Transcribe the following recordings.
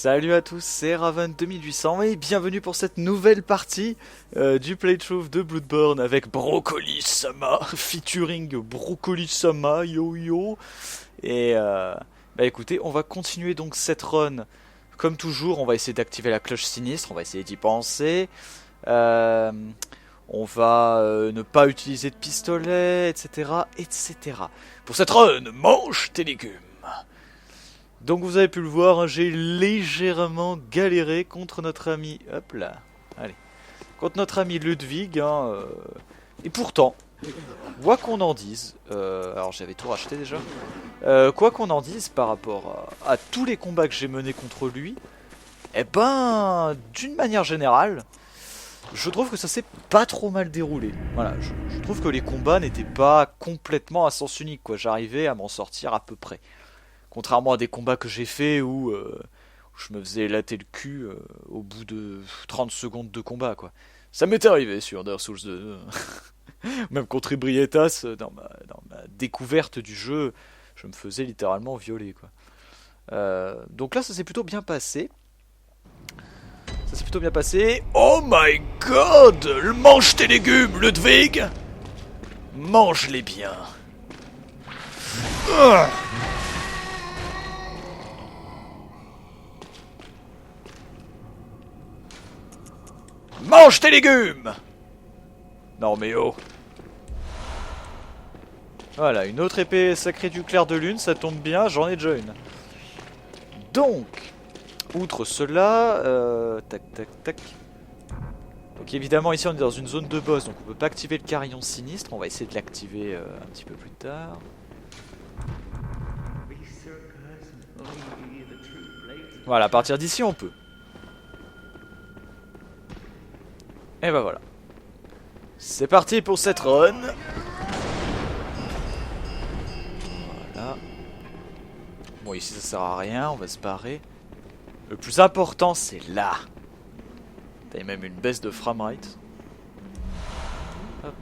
Salut à tous, c'est Raven2800 et bienvenue pour cette nouvelle partie du playthrough de Bloodborne avec Broccoli Sama, featuring Broccoli Sama, yo yo. Et bah écoutez, on va continuer donc cette run. Comme toujours, on va essayer d'activer la cloche sinistre, on va essayer d'y penser. On va ne pas utiliser de pistolet, etc., etc. Pour cette run, mange tes légumes. Donc vous avez pu le voir, hein, j'ai légèrement galéré contre notre ami, hop là, allez, contre notre ami Ludwig, hein, et pourtant, quoi qu'on en dise, alors j'avais tout racheté déjà, quoi qu'on en dise par rapport à tous les combats que j'ai menés contre lui, eh ben, d'une manière générale, je trouve que ça s'est pas trop mal déroulé. Voilà, je trouve que les combats n'étaient pas complètement à sens unique, quoi, j'arrivais à m'en sortir à peu près. Contrairement à des combats que j'ai fait où je me faisais latter le cul au bout de 30 secondes de combat, quoi. Ça m'est arrivé sur Dark Souls 2. Même contre Ebrietas, dans ma découverte du jeu, je me faisais littéralement violer, quoi. Donc là, ça s'est plutôt bien passé. Oh my god! Mange tes légumes, Ludwig! Mange-les bien. Mange tes légumes! Non mais oh. Voilà, une autre épée sacrée du clair de lune, ça tombe bien, j'en ai déjà une. Donc, outre cela, tac tac tac. Donc évidemment ici on est dans une zone de boss, donc on peut pas activer le carillon sinistre, on va essayer de l'activer un petit peu plus tard. Voilà, à partir d'ici on peut. Et bah voilà. C'est parti pour cette run. Voilà. Bon, ici ça sert à rien, on va se barrer. Le plus important c'est là. T'as même une baisse de framerate. Hop.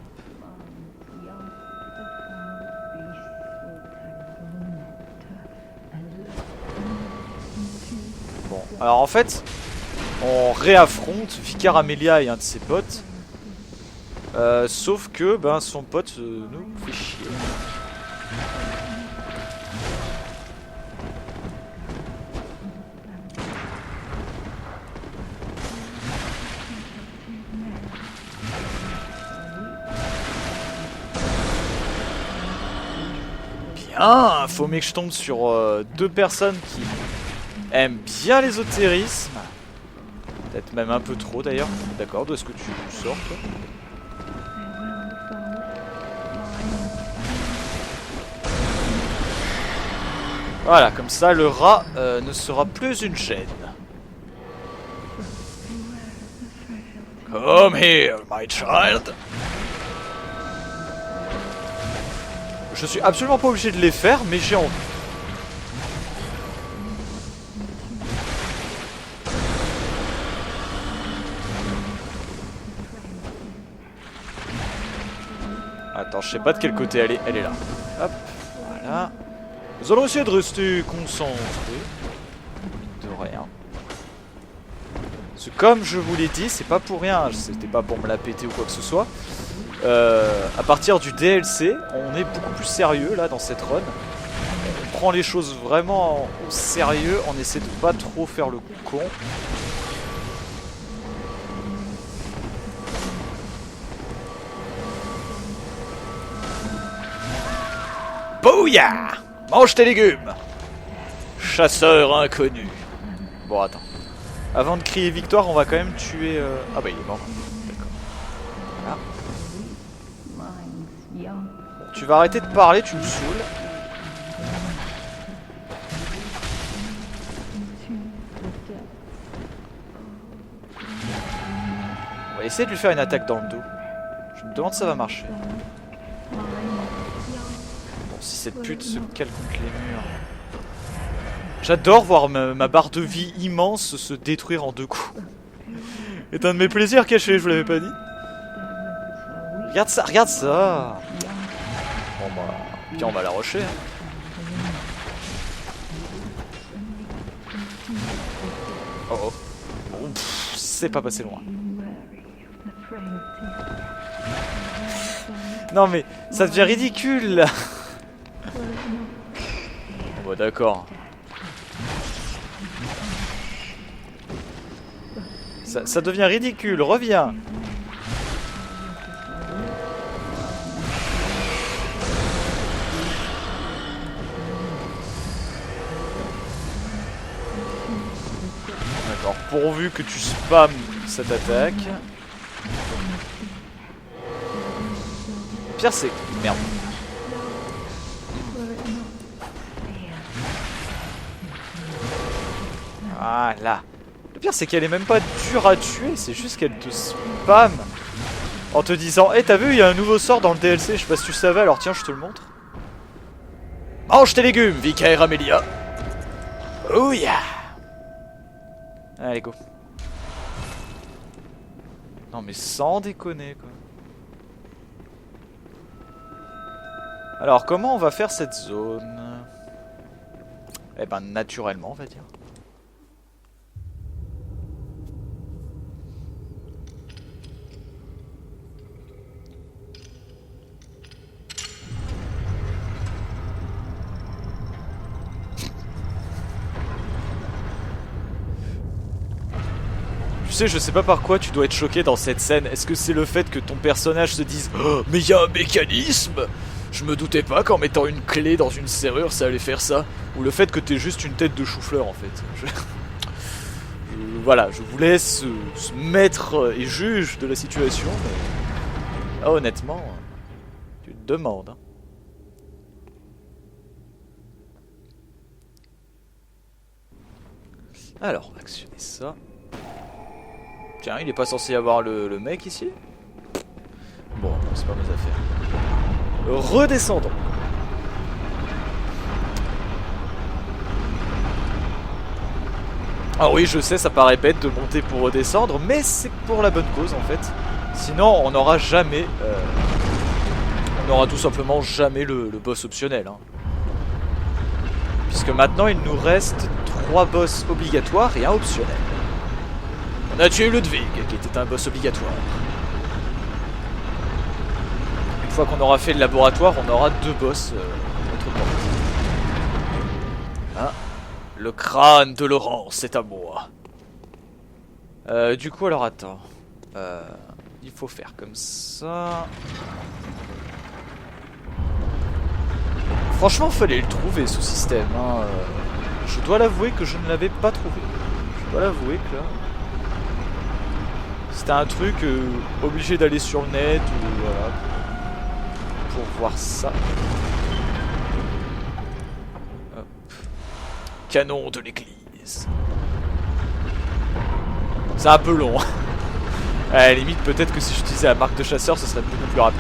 Bon, alors en fait, on réaffronte Vicar Amelia et un de ses potes. Sauf que ben, son pote nous fait chier. Bien, faut que je tombe sur deux personnes qui aiment bien l'ésotérisme. Peut-être même un peu trop d'ailleurs. D'accord, d'où est-ce que tu sors toi? Voilà, comme ça le rat ne sera plus une chaîne. Come here, my child. Je suis absolument pas obligé de les faire, mais j'ai envie. Attends, je sais pas de quel côté elle est. Elle est là. Hop, voilà. Nous allons essayer de rester concentrés. De rien. Parce que comme je vous l'ai dit, c'est pas pour rien. C'était pas pour me la péter ou quoi que ce soit. À partir du DLC, on est beaucoup plus sérieux là dans cette run. On prend les choses vraiment au sérieux. On essaie de pas trop faire le con. Bouya! Mange tes légumes! Chasseur inconnu. Bon, attends. Avant de crier victoire, on va quand même tuer... Ah bah il est mort. D'accord. Voilà. Bon, tu vas arrêter de parler, tu me saoules. On va essayer de lui faire une attaque dans le dos. Je me demande si ça va marcher. Si cette pute se cale contre les murs. J'adore voir ma barre de vie immense se détruire en deux coups. C'est un de mes plaisirs cachés, je vous l'avais pas dit. Regarde ça, regarde ça. Bon bah, tiens on va la rusher. Hein. Oh oh. Bon, c'est pas passé loin. Non mais, ça devient ridicule là. Bon bah, d'accord. Ça devient ridicule, reviens. D'accord, pourvu que tu spammes cette attaque. Pire c'est... Merde. Voilà. Le pire c'est qu'elle est même pas dure à tuer, c'est juste qu'elle te spam en te disant hey, t'as vu, il y a un nouveau sort dans le DLC, je sais pas si tu savais, alors tiens, je te le montre. Mange tes légumes, Vicaire Amelia. Oh yeah. Allez, go. Non mais sans déconner quoi. Alors comment on va faire cette zone? Eh ben naturellement on va dire. Tu sais, je sais pas par quoi tu dois être choqué dans cette scène. Est-ce que c'est le fait que ton personnage se dise oh, mais il y a un mécanisme? Je me doutais pas qu'en mettant une clé dans une serrure ça allait faire ça. Ou le fait que t'es juste une tête de chou-fleur en fait. Voilà, je vous laisse maître et juge de la situation. Mais... Ah, honnêtement, tu te demandes. Hein. Alors, actionner ça. Tiens, il est pas censé y avoir le mec ici? Bon, c'est pas mes affaires. Redescendons. Ah oui, je sais, ça paraît bête de monter pour redescendre, mais c'est pour la bonne cause en fait. Sinon, on n'aura jamais... on n'aura tout simplement jamais le boss optionnel. Hein. Puisque maintenant, il nous reste 3 boss obligatoires et un optionnel. On a tué Ludwig, qui était un boss obligatoire. Une fois qu'on aura fait le laboratoire, on aura 2 boss notre porte. Ah, le crâne de Laurence, c'est à moi. Du coup, alors attends. Il faut faire comme ça. Franchement, fallait le trouver ce système. Hein. Je dois l'avouer que je ne l'avais pas trouvé. Je dois l'avouer que là... C'était un truc obligé d'aller sur le net ou voilà pour voir ça. Hop. Canon de l'église. C'est un peu long. À la limite, peut-être que si j'utilisais la marque de chasseur, ce serait beaucoup plus rapide.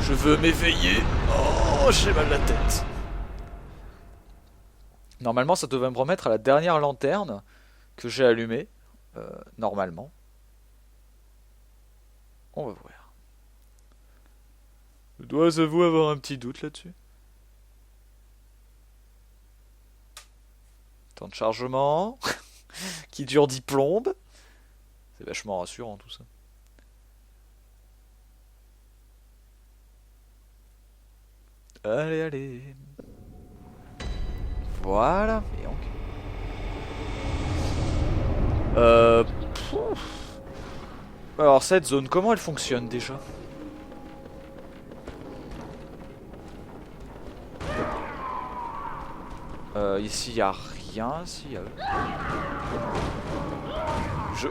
Je veux m'éveiller. Oh, j'ai mal à la tête. Normalement, ça devrait me remettre à la dernière lanterne que j'ai allumée. Normalement. On va voir. Je dois avouer avoir un petit doute là-dessus. Temps de chargement. Qui dure 10 plombes. C'est vachement rassurant tout ça. Allez, allez. Voilà. Et ok. Alors cette zone, comment elle fonctionne déjà? Ici y a rien, si y a...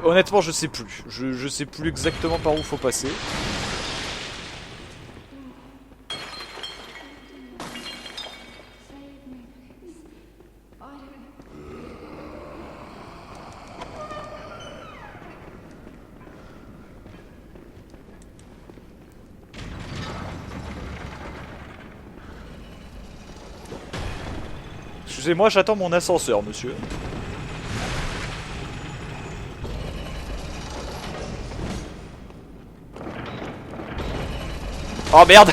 Honnêtement je sais plus. Je sais plus exactement par où faut passer. Excusez-moi, j'attends mon ascenseur, monsieur. Oh merde.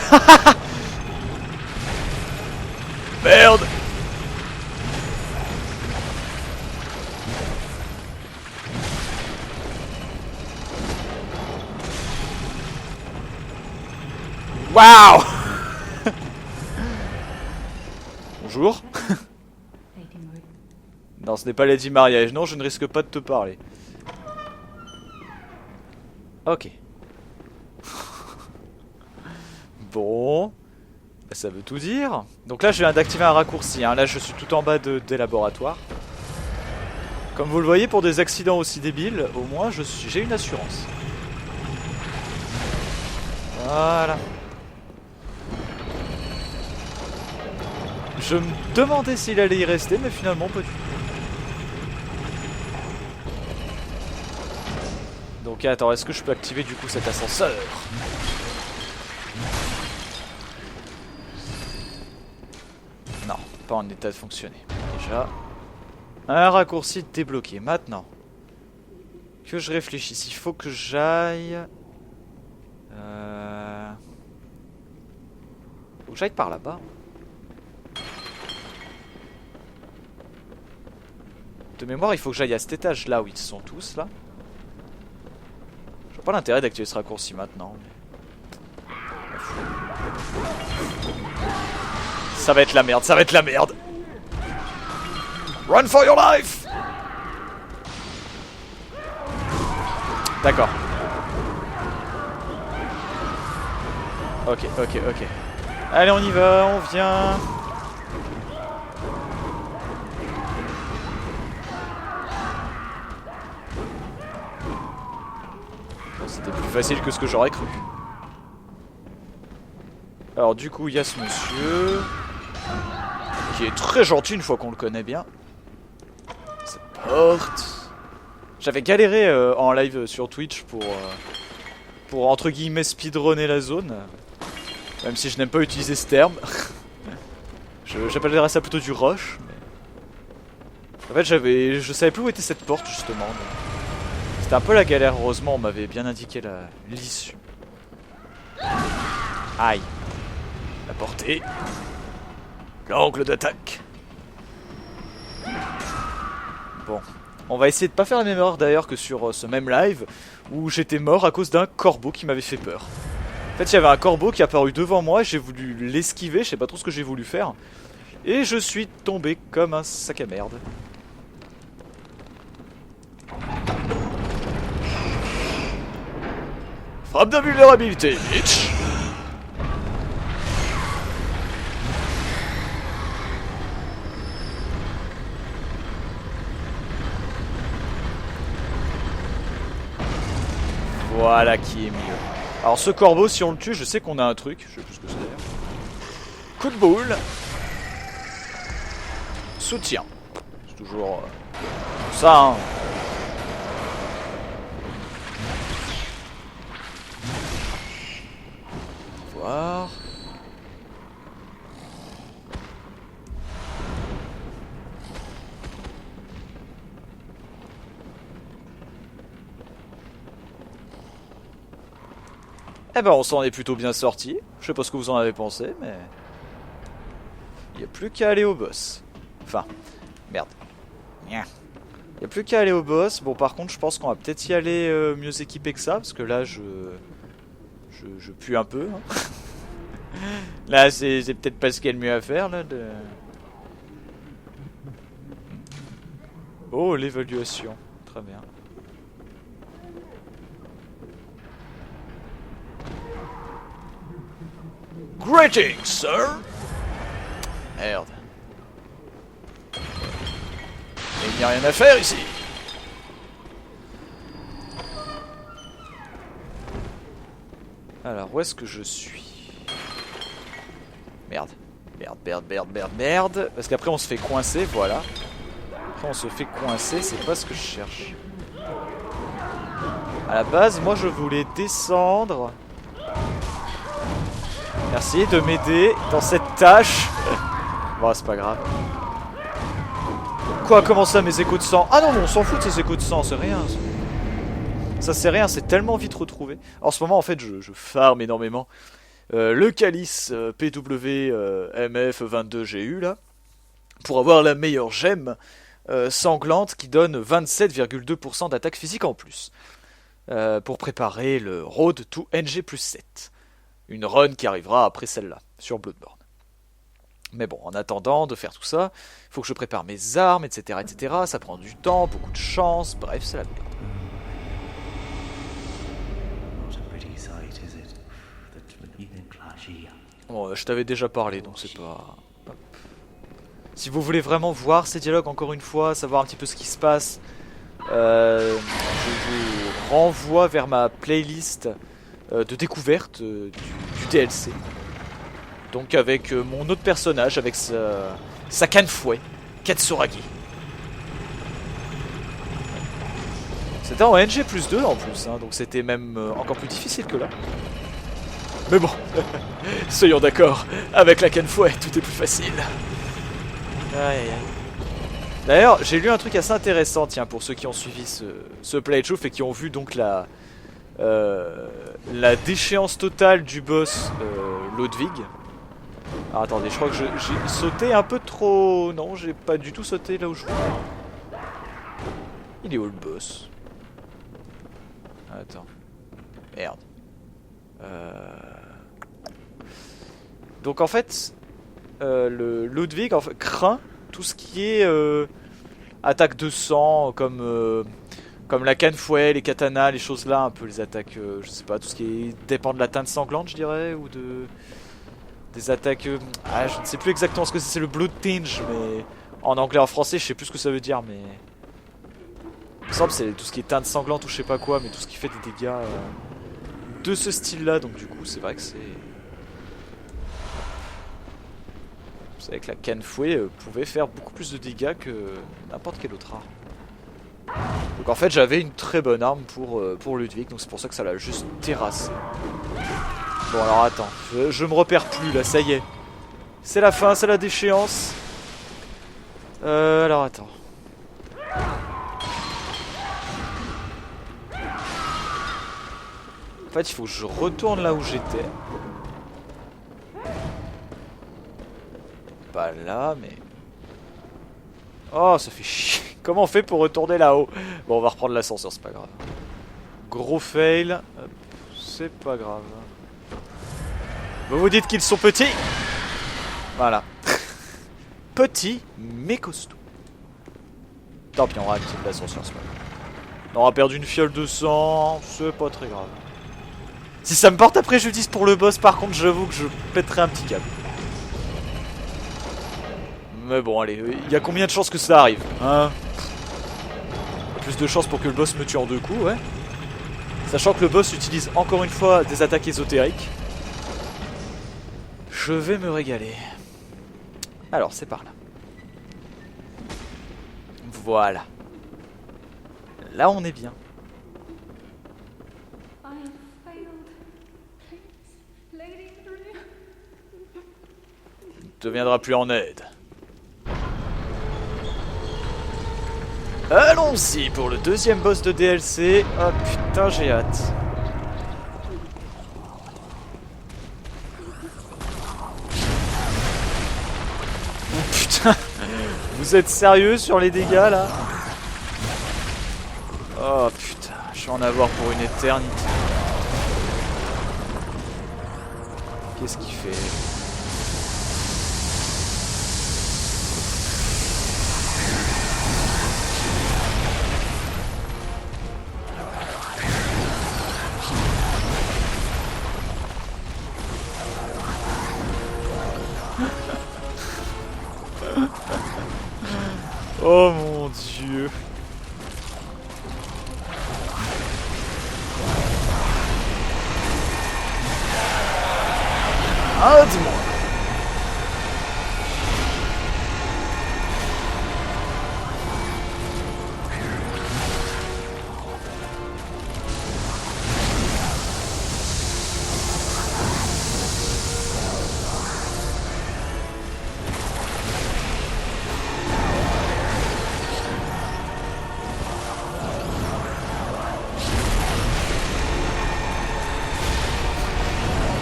Merde. Waouh. Bonjour. Non, ce n'est pas Lady Mariage. Non, je ne risque pas de te parler. Ok. Bon. Ça veut tout dire. Donc là, je viens d'activer un raccourci. Hein. Là, je suis tout en bas des laboratoires. Comme vous le voyez, pour des accidents aussi débiles, au moins, j'ai une assurance. Voilà. Je me demandais s'il allait y rester, mais finalement, pas du tout. Donc attends, est-ce que je peux activer du coup cet ascenseur? Non, pas en état de fonctionner. Déjà, un raccourci débloqué. Maintenant, que je réfléchisse, il faut que j'aille... Faut que j'aille par là-bas. De mémoire, il faut que j'aille à cet étage-là où ils sont tous, là. Je vois pas l'intérêt d'activer ce raccourci maintenant. Mais... ça va être la merde, ça va être la merde. Run for your life. D'accord. Ok, ok, ok. Allez, on y va, on vient. C'était plus facile que ce que j'aurais cru. Alors du coup, il y a ce monsieur qui est très gentil une fois qu'on le connaît bien. Cette porte. J'avais galéré en live sur Twitch pour entre guillemets speedrunner la zone. Même si je n'aime pas utiliser ce terme. J'appellerais ça plutôt du rush. Mais... en fait, je savais plus où était cette porte justement. C'était un peu la galère. Heureusement, on m'avait bien indiqué l'issue. Aïe. La portée. L'angle d'attaque. Bon. On va essayer de pas faire la même erreur d'ailleurs que sur ce même live où j'étais mort à cause d'un corbeau qui m'avait fait peur. En fait, il y avait un corbeau qui est apparu devant moi, j'ai voulu l'esquiver, je sais pas trop ce que j'ai voulu faire. Et je suis tombé comme un sac à merde. Frappe d'invulnérabilité, bitch. Voilà qui est mieux. Alors ce corbeau, si on le tue, je sais qu'on a un truc. Je sais plus ce que c'est d'ailleurs. Coup de boule. Soutien. C'est toujours ça, hein. Voir. Eh ben on s'en est plutôt bien sorti. Je sais pas ce que vous en avez pensé, mais... il n'y a plus qu'à aller au boss. Enfin, merde. Il n'y a plus qu'à aller au boss. Bon, par contre, je pense qu'on va peut-être y aller mieux équipé que ça, parce que là, je pue un peu. Hein. Là, c'est peut-être pas ce qu'il y a de mieux à faire, là. Oh, l'évaluation. Très bien. Greetings, sir. Merde. Il n'y a rien à faire ici. Alors, où est-ce que je suis? Merde. Merde, merde, merde, merde, merde. Parce qu'après, on se fait coincer, voilà. Après, on se fait coincer, c'est pas ce que je cherche. À la base, moi, je voulais descendre. Merci de m'aider dans cette tâche. Bon, c'est pas grave. Quoi, comment ça, mes échos de sang? Ah non, mais on s'en fout de ces échos de sang, c'est rien. Ça c'est rien, c'est tellement vite retrouvé. En ce moment, en fait, je farm énormément. Le calice PWMF22GU, là, pour avoir la meilleure gemme sanglante qui donne 27,2% d'attaque physique en plus. Pour préparer le Road to NG+7. Une run qui arrivera après celle-là, sur Bloodborne. Mais bon, en attendant de faire tout ça, il faut que je prépare mes armes, etc., etc. Ça prend du temps, beaucoup de chance, bref, c'est la merde. Bon, je t'avais déjà parlé, donc c'est pas... Hop. Si vous voulez vraiment voir ces dialogues, encore une fois, savoir un petit peu ce qui se passe, je vous renvoie vers ma playlist de découverte du DLC. Donc avec mon autre personnage, avec sa canne fouet, Katsuragi. C'était en NG+2 en plus, hein, donc c'était même encore plus difficile que là. Mais bon, soyons d'accord, avec la canne fouet, tout est plus facile. Aïe aïe aïe. D'ailleurs, j'ai lu un truc assez intéressant, tiens, pour ceux qui ont suivi ce playthrough et qui ont vu donc la déchéance totale du boss Ludwig. Alors attendez, je crois que j'ai sauté un peu trop... Non, j'ai pas du tout sauté là où je voulais. Il est où le boss? Attends. Merde. Donc en fait, le Ludwig craint tout ce qui est attaque de sang, comme la canne fouet, les katanas, les choses là, un peu les attaques, je sais pas, tout ce qui dépend de la teinte sanglante, je dirais, ou des attaques... je ne sais plus exactement ce que c'est le blood tinge, mais en anglais, en français, je sais plus ce que ça veut dire, mais... Il me semble que c'est tout ce qui est teinte sanglante ou je sais pas quoi, mais tout ce qui fait des dégâts de ce style-là, donc du coup, c'est vrai que c'est... Vous savez que la canne fouet pouvait faire beaucoup plus de dégâts que n'importe quelle autre arme. Donc en fait, j'avais une très bonne arme pour Ludwig, donc c'est pour ça que ça l'a juste terrassé. Bon alors attends, je me repère plus là, ça y est. C'est la fin, c'est la déchéance. Alors attends. En fait, il faut que je retourne là où j'étais. Pas là, mais... Oh, ça fait chier. Comment on fait pour retourner là-haut? Bon, on va reprendre l'ascenseur, c'est pas grave. Gros fail. C'est pas grave. Vous vous dites qu'ils sont petits? Voilà. Petits, mais costauds. Tant pis, on va activer l'ascenseur, c'est pas grave. On aura perdu une fiole de sang, c'est pas très grave. Si ça me porte à préjudice pour le boss, par contre, j'avoue que je pèterai un petit câble. Mais bon, allez, il y a combien de chances que ça arrive, hein? Plus de chances pour que le boss me tue en 2 coups, ouais. Sachant que le boss utilise encore une fois des attaques ésotériques. Je vais me régaler. Alors, c'est par là. Voilà. Là, on est bien. Ne te viendra plus en aide. Allons-y pour le deuxième boss de DLC. Oh putain, j'ai hâte. Oh putain. Vous êtes sérieux sur les dégâts là? Oh putain, je vais en avoir pour une éternité. Qu'est-ce qu'il fait? Oh mon dieu. Ah, dis-moi.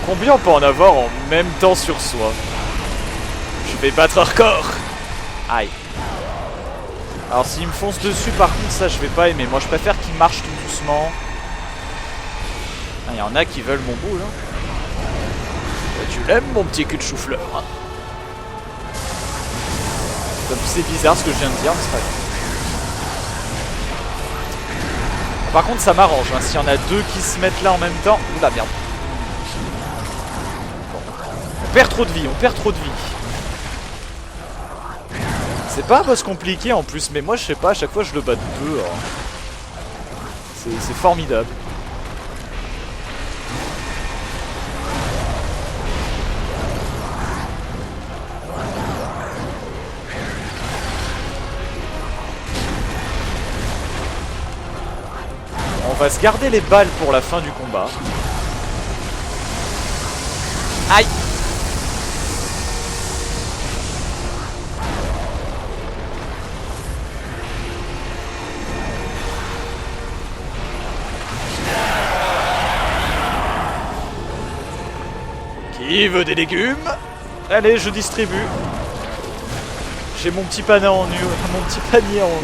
Combien on peut en avoir en même temps sur soi? Je vais battre un record. Aïe. Alors s'ils me foncent dessus par contre ça je vais pas aimer. Moi je préfère qu'ils marchent tout doucement. Il y en a qui veulent mon bout là. Tu l'aimes mon petit cul de chou-fleur hein. C'est bizarre ce que je viens de dire, mais c'est pas grave. Par contre ça m'arrange, hein, s'il y en a deux qui se mettent là en même temps. Oula merde. Bon. On perd trop de vie, on perd trop de vie. C'est pas un boss compliqué en plus, mais moi je sais pas, à chaque fois je le bats de peu. C'est formidable. On va se garder les balles pour la fin du combat. Aïe! Qui veut des légumes? Allez, je distribue. J'ai mon petit panier en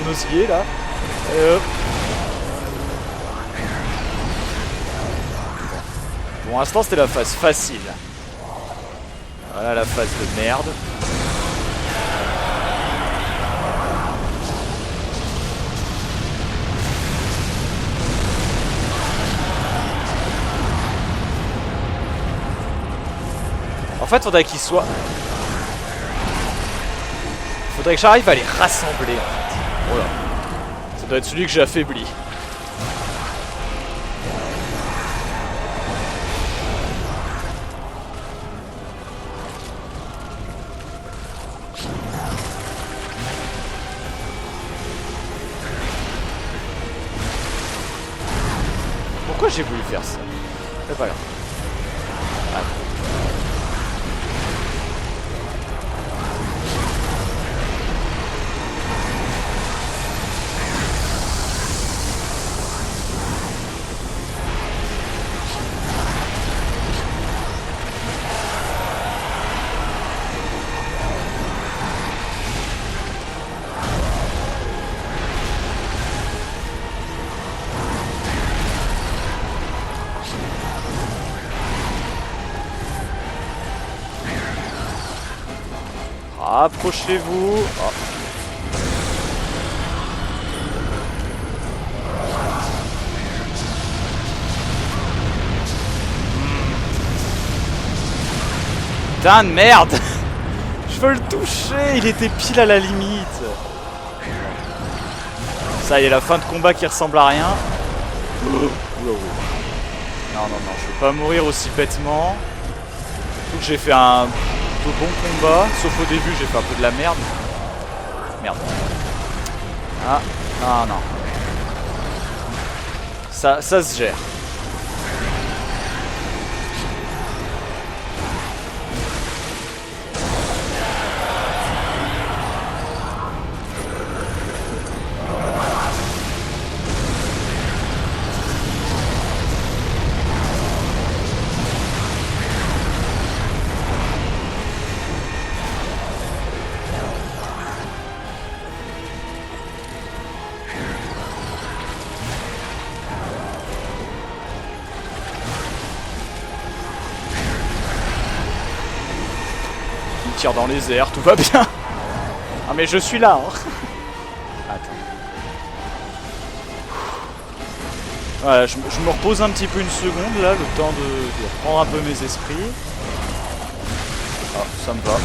osier là. Et hop. Pour l'instant, c'était la phase facile. Voilà la phase de merde. En fait, faudrait qu'il soit... Faudrait que j'arrive à les rassembler, en fait. Voilà. Ça doit être celui que j'ai affaibli. Pourquoi j'ai voulu faire ça? C'est pas grave. Ah. Approchez-vous. Oh. Putain de merde. Je veux le toucher. Il était pile à la limite. Ça y est, la fin de combat qui ressemble à rien. Non, non, non, je veux pas mourir aussi bêtement. Surtout que j'ai fait un... de bon combat, sauf au début j'ai fait un peu de la merde. Merde. Ah, non, non. Ça se gère. Tire dans les airs, tout va bien. Ah mais je suis là hein. Attends. Voilà, je me repose un petit peu une seconde là, le temps de reprendre un peu mes esprits. Ah, ça me va.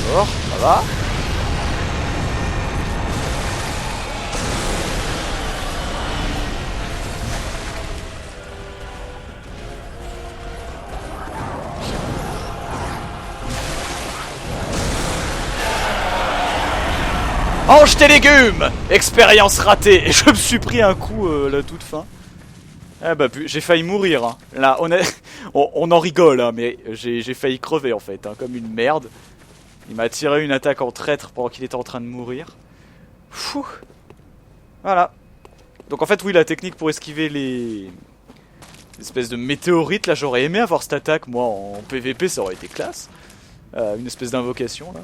D'accord, ça va. Mange tes légumes! Expérience ratée! Et je me suis pris un coup la toute fin. Ah bah j'ai failli mourir hein. Là on en rigole hein, mais j'ai failli crever en fait hein, comme une merde. Il m'a tiré une attaque en traître pendant qu'il était en train de mourir. Fouh. Voilà. Donc en fait oui, la technique pour esquiver les espèces de météorites, là j'aurais aimé avoir cette attaque moi en PVP, ça aurait été classe. Une espèce d'invocation là.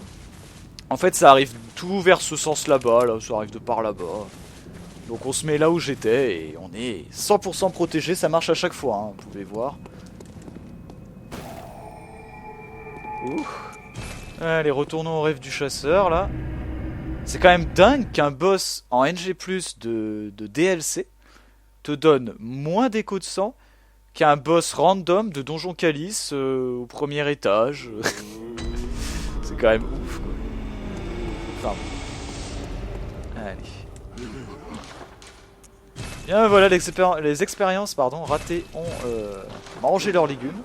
En fait ça arrive tout vers ce sens là-bas, là, ça arrive de par là-bas. Donc on se met là où j'étais et on est 100% protégé, ça marche à chaque fois, hein, vous pouvez voir. Ouh. Allez, retournons au rêve du chasseur là. C'est quand même dingue qu'un boss en NG+, de DLC te donne moins d'écho de sang qu'un boss random de Donjon Calice au premier étage. C'est quand même ouf quoi. Enfin bon. Allez. Bien voilà, les expériences ratées ont mangé leurs légumes.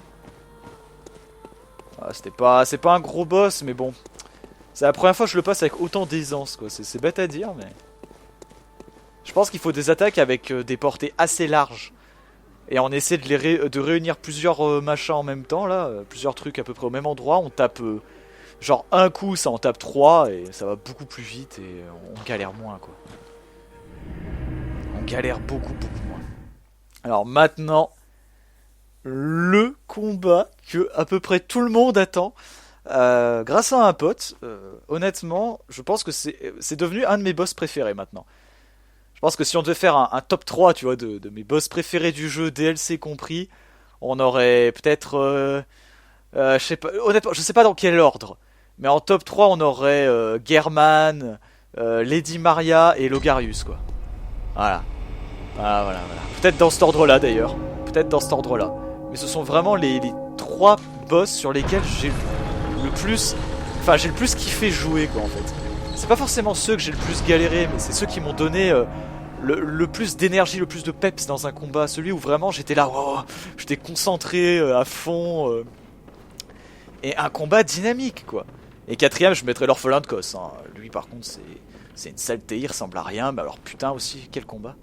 Ah, c'est pas un gros boss mais bon. C'est la première fois que je le passe avec autant d'aisance quoi. C'est bête à dire mais... Je pense qu'il faut des attaques avec des portées assez larges. Et on essaie de réunir plusieurs machins en même temps là. Plusieurs trucs à peu près au même endroit. On tape genre un coup ça en tape 3 et ça va beaucoup plus vite et on galère moins quoi. On galère beaucoup moins. Alors maintenant, le combat que à peu près tout le monde attend. Grâce à un pote, honnêtement, je pense que c'est devenu un de mes boss préférés maintenant. Je pense que si on devait faire un top 3, tu vois, de mes boss préférés du jeu, DLC compris, on aurait peut-être... je sais pas, honnêtement, je sais pas dans quel ordre. Mais en top 3, on aurait German, Lady Maria et Logarius, quoi. Voilà. Voilà. Peut-être dans cet ordre-là, d'ailleurs. Peut-être dans cet ordre-là. Mais ce sont vraiment les 3 boss sur lesquels j'ai le plus... Enfin, j'ai le plus kiffé jouer, quoi, en fait. C'est pas forcément ceux que j'ai le plus galéré, mais c'est ceux qui m'ont donné le plus d'énergie, le plus de peps dans un combat. Celui où vraiment j'étais là, wow, j'étais concentré à fond. Et un combat dynamique, quoi. Et 4ème, je mettrais l'orphelin de Kos. Hein. Lui, par contre, c'est une saleté, il ressemble à rien. Mais alors, putain aussi, quel combat.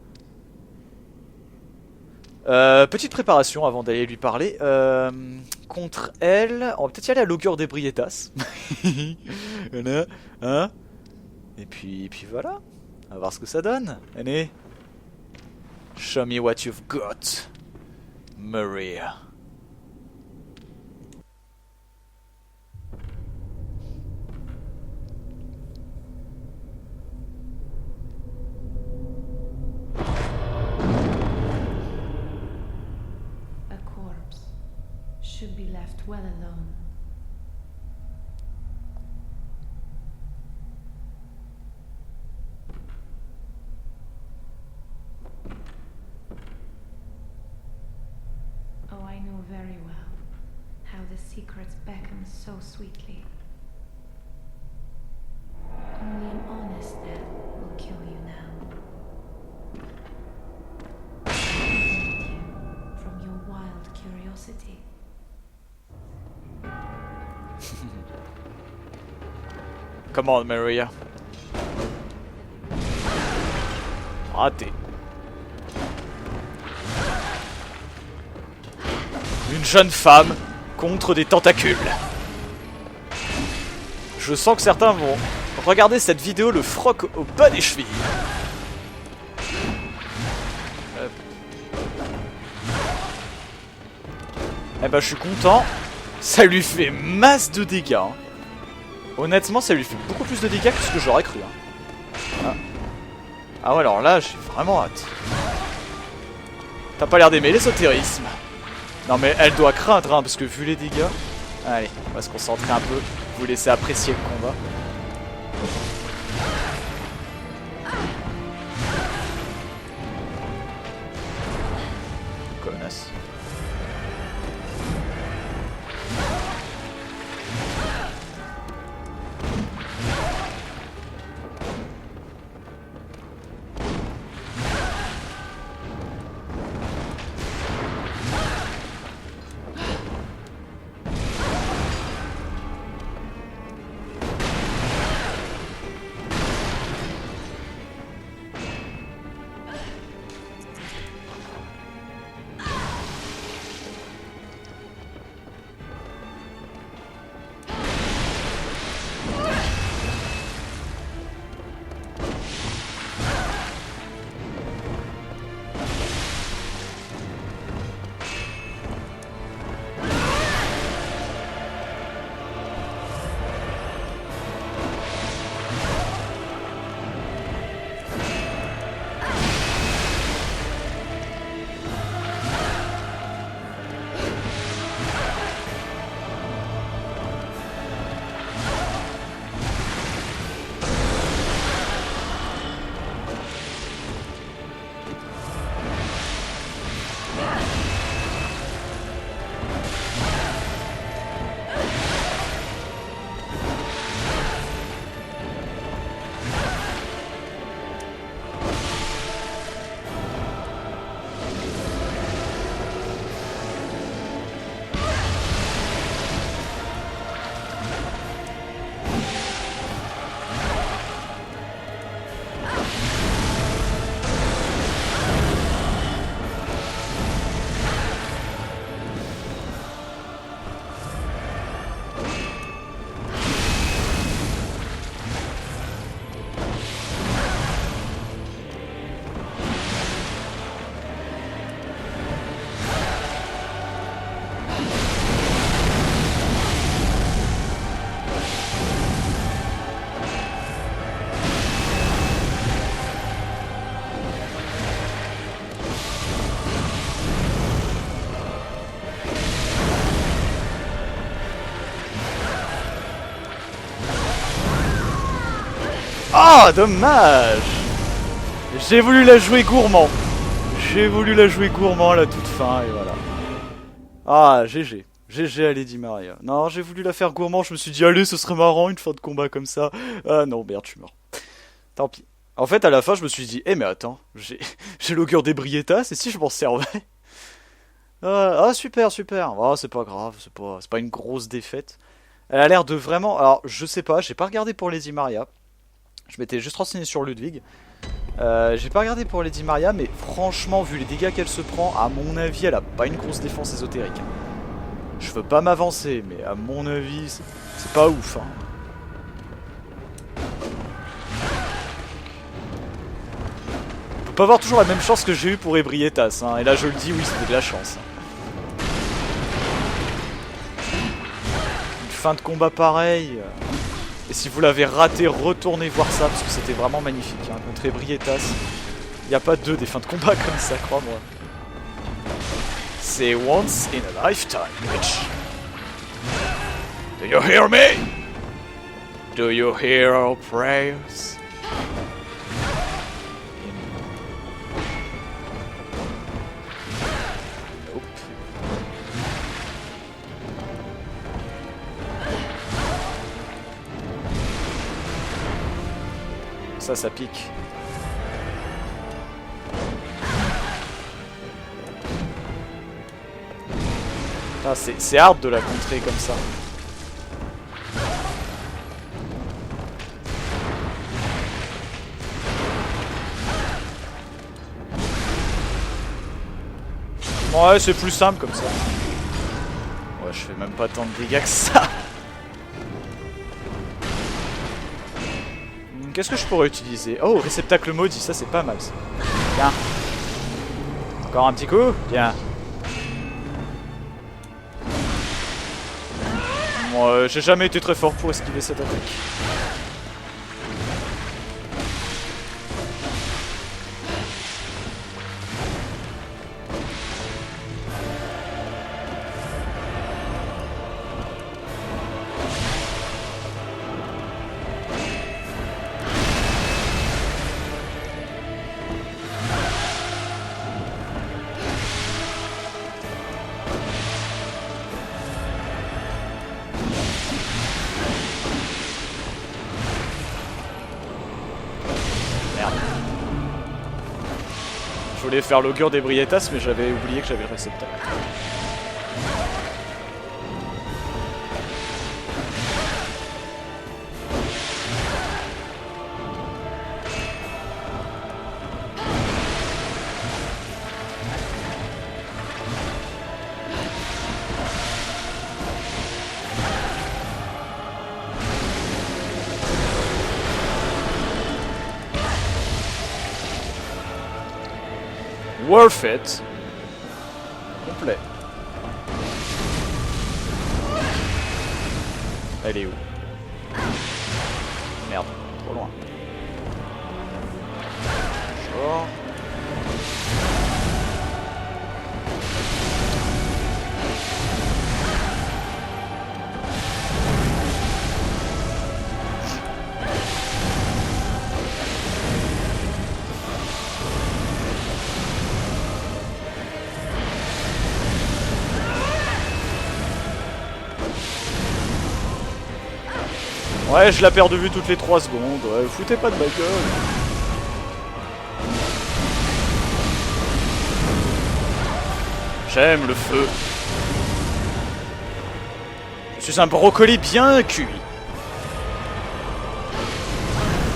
Petite préparation avant d'aller lui parler. Contre elle, on va peut-être y aller à l'augure des Brietas. Voilà, hein. Et puis voilà. On va voir ce que ça donne. Allez. Show me what you've got, Maria. Should be left well alone. Oh, I know very well how the secrets beckon so sweetly. Only an honest death will kill you now. Prevent you from your wild curiosity. Come on, Maria. Raté. Une jeune femme contre des tentacules. Je sens que certains vont regarder cette vidéo le froc au bas des chevilles. Eh ben je suis content. Ça lui fait masse de dégâts. Hein. Honnêtement, ça lui fait beaucoup plus de dégâts que ce que j'aurais cru. Hein. Ah ouais, alors là, j'ai vraiment hâte. T'as pas l'air d'aimer l'ésotérisme. Non mais elle doit craindre, hein, parce que vu les dégâts... Allez, on va se concentrer un peu. Vous laisser apprécier le combat. Connasse. Ah, dommage. J'ai voulu la jouer gourmand. J'ai voulu la jouer gourmand à la toute fin et voilà. Ah, GG. GG à Lady Maria. Non, j'ai voulu la faire gourmand, je me suis dit, allez, ce serait marrant une fin de combat comme ça. Ah non, merde, je suis mort. Tant pis. En fait, à la fin, je me suis dit, mais attends, j'ai l'augure d'Ebrietas, et si je m'en servais? Super, super. Ah, c'est pas grave, c'est pas une grosse défaite. Elle a l'air de vraiment... Alors, je sais pas, j'ai pas regardé pour Lady Maria. Je m'étais juste renseigné sur Ludwig. J'ai pas regardé pour Lady Maria, mais franchement, vu les dégâts qu'elle se prend, à mon avis, elle a pas une grosse défense ésotérique. Je veux pas m'avancer, mais à mon avis, c'est pas ouf. Hein. On peut pas avoir toujours la même chance que j'ai eu pour Ebrietas. Hein. Et là, je le dis, oui, c'était de la chance. Une fin de combat pareille. Et si vous l'avez raté, retournez voir ça, parce que c'était vraiment magnifique. Hein. Contre Ebrietas, il n'y a pas deux des fins de combat comme ça, crois-moi. C'est once in a lifetime, bitch. Do you hear me? Do you hear our prayers? Nope. Ça pique. Ah, c'est hard de la contrer comme ça. Ouais, c'est plus simple comme ça. Ouais, je fais même pas tant de dégâts que ça. Qu'est-ce que je pourrais utiliser? Oh, réceptacle maudit, ça c'est pas mal ça. Tiens. Encore un petit coup? Tiens. Moi, j'ai jamais été très fort pour esquiver cette attaque. Je voulais faire l'augure d'Ebrietas, mais j'avais oublié que j'avais le réceptacle. Worth it. Complet. Elle est où? Merde, trop loin. Genre. Ouais, je la perds de vue toutes les 3 secondes. Ouais, foutez pas de ma gueule. J'aime le feu. Je suis un brocoli bien cuit.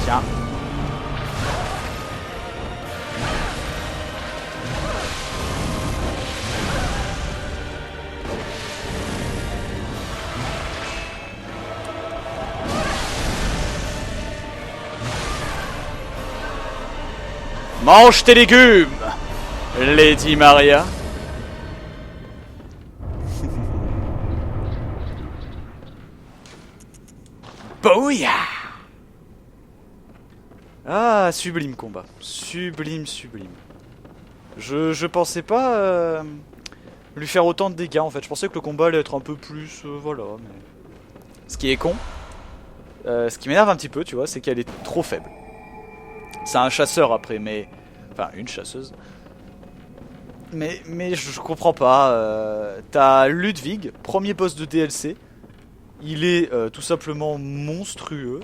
Tiens. Mange tes légumes, Lady Maria. Bouya. Ah, sublime combat. Sublime, sublime. Je pensais pas lui faire autant de dégâts en fait. Je pensais que le combat allait être un peu plus... voilà. Mais... Ce qui est con, ce qui m'énerve un petit peu, tu vois, c'est qu'elle est trop faible. C'est un chasseur après, mais... Enfin, une chasseuse. Mais je comprends pas. T'as Ludwig, premier boss de DLC. Il est tout simplement monstrueux.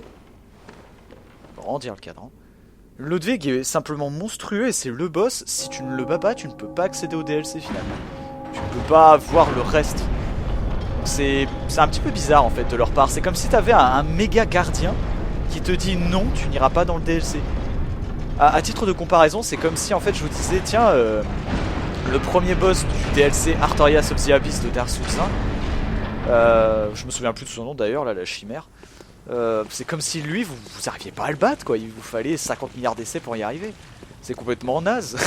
On va rendir le cadran. Ludwig est simplement monstrueux et c'est le boss. Si tu ne le bats pas, tu ne peux pas accéder au DLC finalement. Tu ne peux pas voir le reste. C'est un petit peu bizarre en fait de leur part. C'est comme si t'avais un méga gardien qui te dit non, tu n'iras pas dans le DLC. À titre de comparaison, c'est comme si en fait je vous disais tiens, le premier boss du DLC Artorias of the Abyss de Dark Souls 1, je me souviens plus de son nom d'ailleurs, là, la chimère. C'est comme si lui, vous arriviez pas à le battre quoi, il vous fallait 50 milliards d'essais pour y arriver. C'est complètement naze.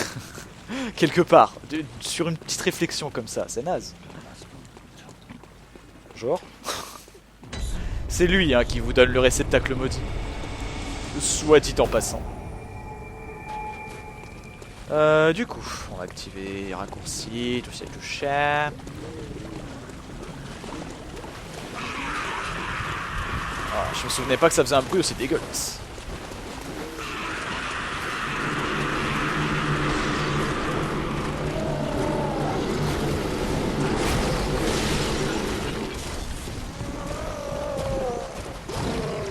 Quelque part, sur une petite réflexion comme ça, c'est naze. Genre. C'est lui hein, qui vous donne le réceptacle maudit. Soit dit en passant. Du coup, on va activer les raccourcis, tout ça, tout ça. Ah, je me souvenais pas que ça faisait un bruit aussi dégueulasse.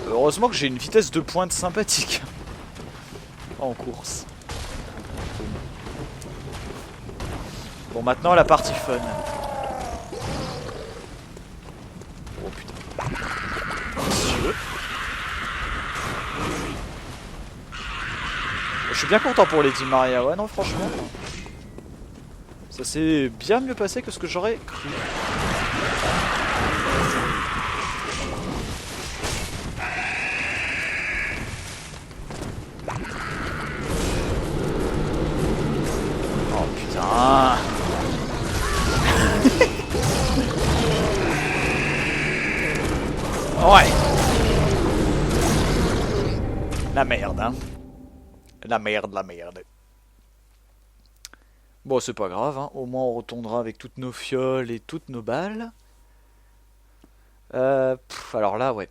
Heureusement que j'ai une vitesse de pointe sympathique en course. Bon, maintenant la partie fun. Oh putain. Monsieur. Je suis bien content pour Lady Maria, ouais non franchement. Ça s'est bien mieux passé que ce que j'aurais cru. Oh putain. Ouais. La merde, hein. La merde, la merde. Bon, c'est pas grave, hein. Au moins on retournera avec toutes nos fioles et toutes nos balles. Alors là, ouais.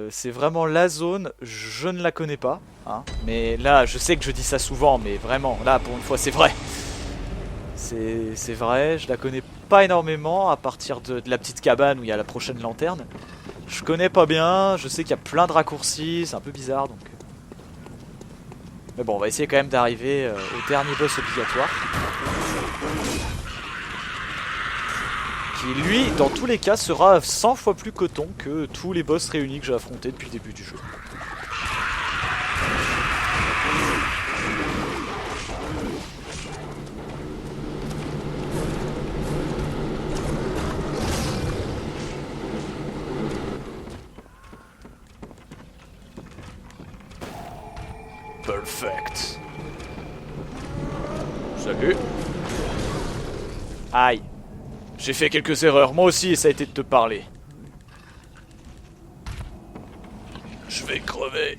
C'est vraiment la zone, je ne la connais pas. Hein. Mais là, je sais que je dis ça souvent, mais vraiment, là, pour une fois, c'est vrai. C'est vrai, je la connais pas énormément, à partir de la petite cabane où il y a la prochaine lanterne. Je connais pas bien, je sais qu'il y a plein de raccourcis, c'est un peu bizarre donc. Mais bon, on va essayer quand même d'arriver au dernier boss obligatoire. Qui lui, dans tous les cas, sera 100 fois plus coton que tous les boss réunis que j'ai affrontés depuis le début du jeu. Perfect. Salut. Aïe. J'ai fait quelques erreurs, moi aussi, et ça a été de te parler. Je vais crever.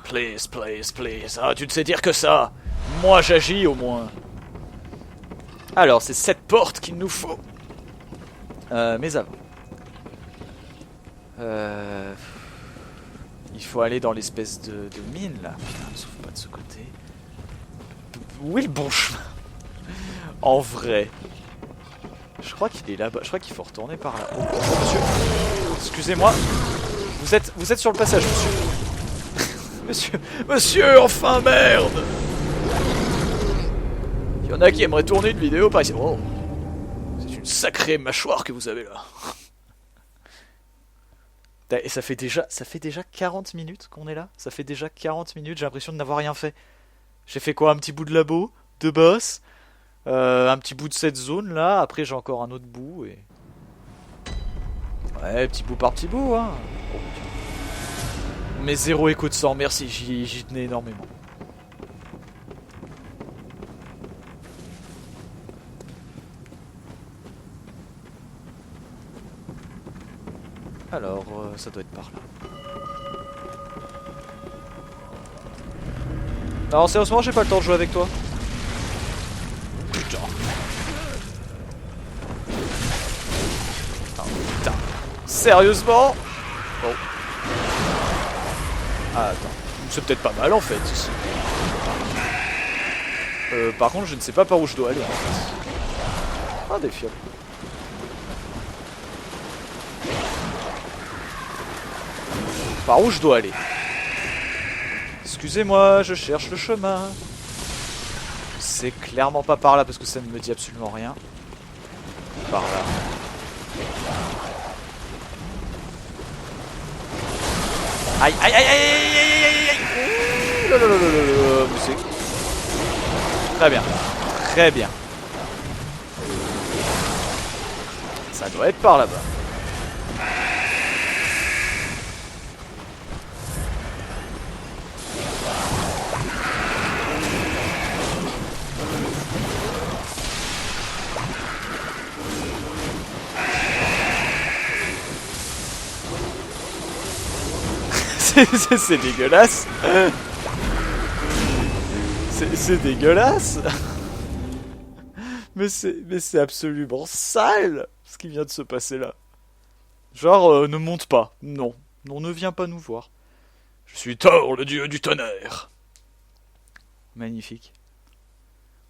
Please, please, please. Ah, tu ne sais dire que ça. Moi, j'agis au moins. Alors, c'est cette porte qu'il nous faut. Mais avant. Il faut aller dans l'espèce de mine, là. Putain, ne s'ouvre pas de ce côté. Où est le bon chemin? En vrai. Je crois qu'il est là-bas. Je crois qu'il faut retourner par là. Oh, bonjour, monsieur. Excusez-moi. Vous êtes sur le passage, monsieur. Monsieur, enfin, merde. Il y en a qui aimeraient tourner une vidéo par ici. Oh. C'est une sacrée mâchoire que vous avez là. Et ça fait déjà 40 minutes qu'on est là. Ça fait déjà 40 minutes, j'ai l'impression de n'avoir rien fait. J'ai fait quoi? Un petit bout de labo, de boss, un petit bout de cette zone là. Après j'ai encore un autre bout et... Ouais, petit bout par petit bout, hein. Oh, mais zéro écho de sang, merci, j'y tenais énormément. Alors, ça doit être par là. Non, sérieusement, j'ai pas le temps de jouer avec toi. Putain. Oh, putain. Sérieusement? Oh. Ah, attends. C'est peut-être pas mal en fait ici. Par contre, je ne sais pas par où je dois aller en fait. Ah, des fioles. Par où je dois aller? Excusez-moi, je cherche le chemin. C'est clairement pas par là parce que ça ne me dit absolument rien. Par là. Aïe aïe aïe aïe aïe aïe aïe aïe. Ouh là là là là là là. Mais c'est... Très bien. Très bien. Ça doit être par là-bas. C'est dégueulasse. C'est dégueulasse. Mais c'est absolument sale ce qui vient de se passer là. Genre, ne monte pas. Non. Non, ne viens pas nous voir. Je suis Thor, le dieu du tonnerre. Magnifique.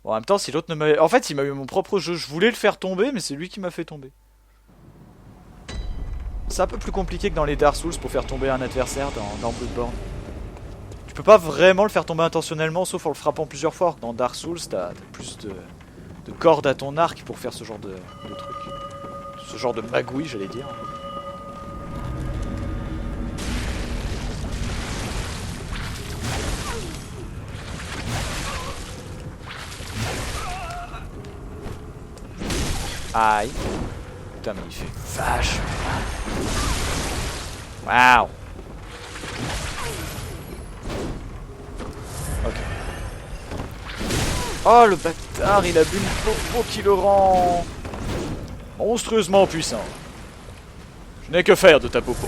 Bon, en même temps, si l'autre ne m'avait... En fait, il m'a eu mon propre jeu. Je voulais le faire tomber, mais c'est lui qui m'a fait tomber. C'est un peu plus compliqué que dans les Dark Souls pour faire tomber un adversaire dans Bloodborne. Tu peux pas vraiment le faire tomber intentionnellement, sauf en le frappant plusieurs fois. Dans Dark Souls, t'as plus de cordes à ton arc pour faire ce genre de truc. Ce genre de magouille, j'allais dire. Aïe. Putain, mais il fait vache. Waouh. Ok. Oh, le bâtard, il a bu une popo qui le rend monstrueusement puissant. Je n'ai que faire de ta popo.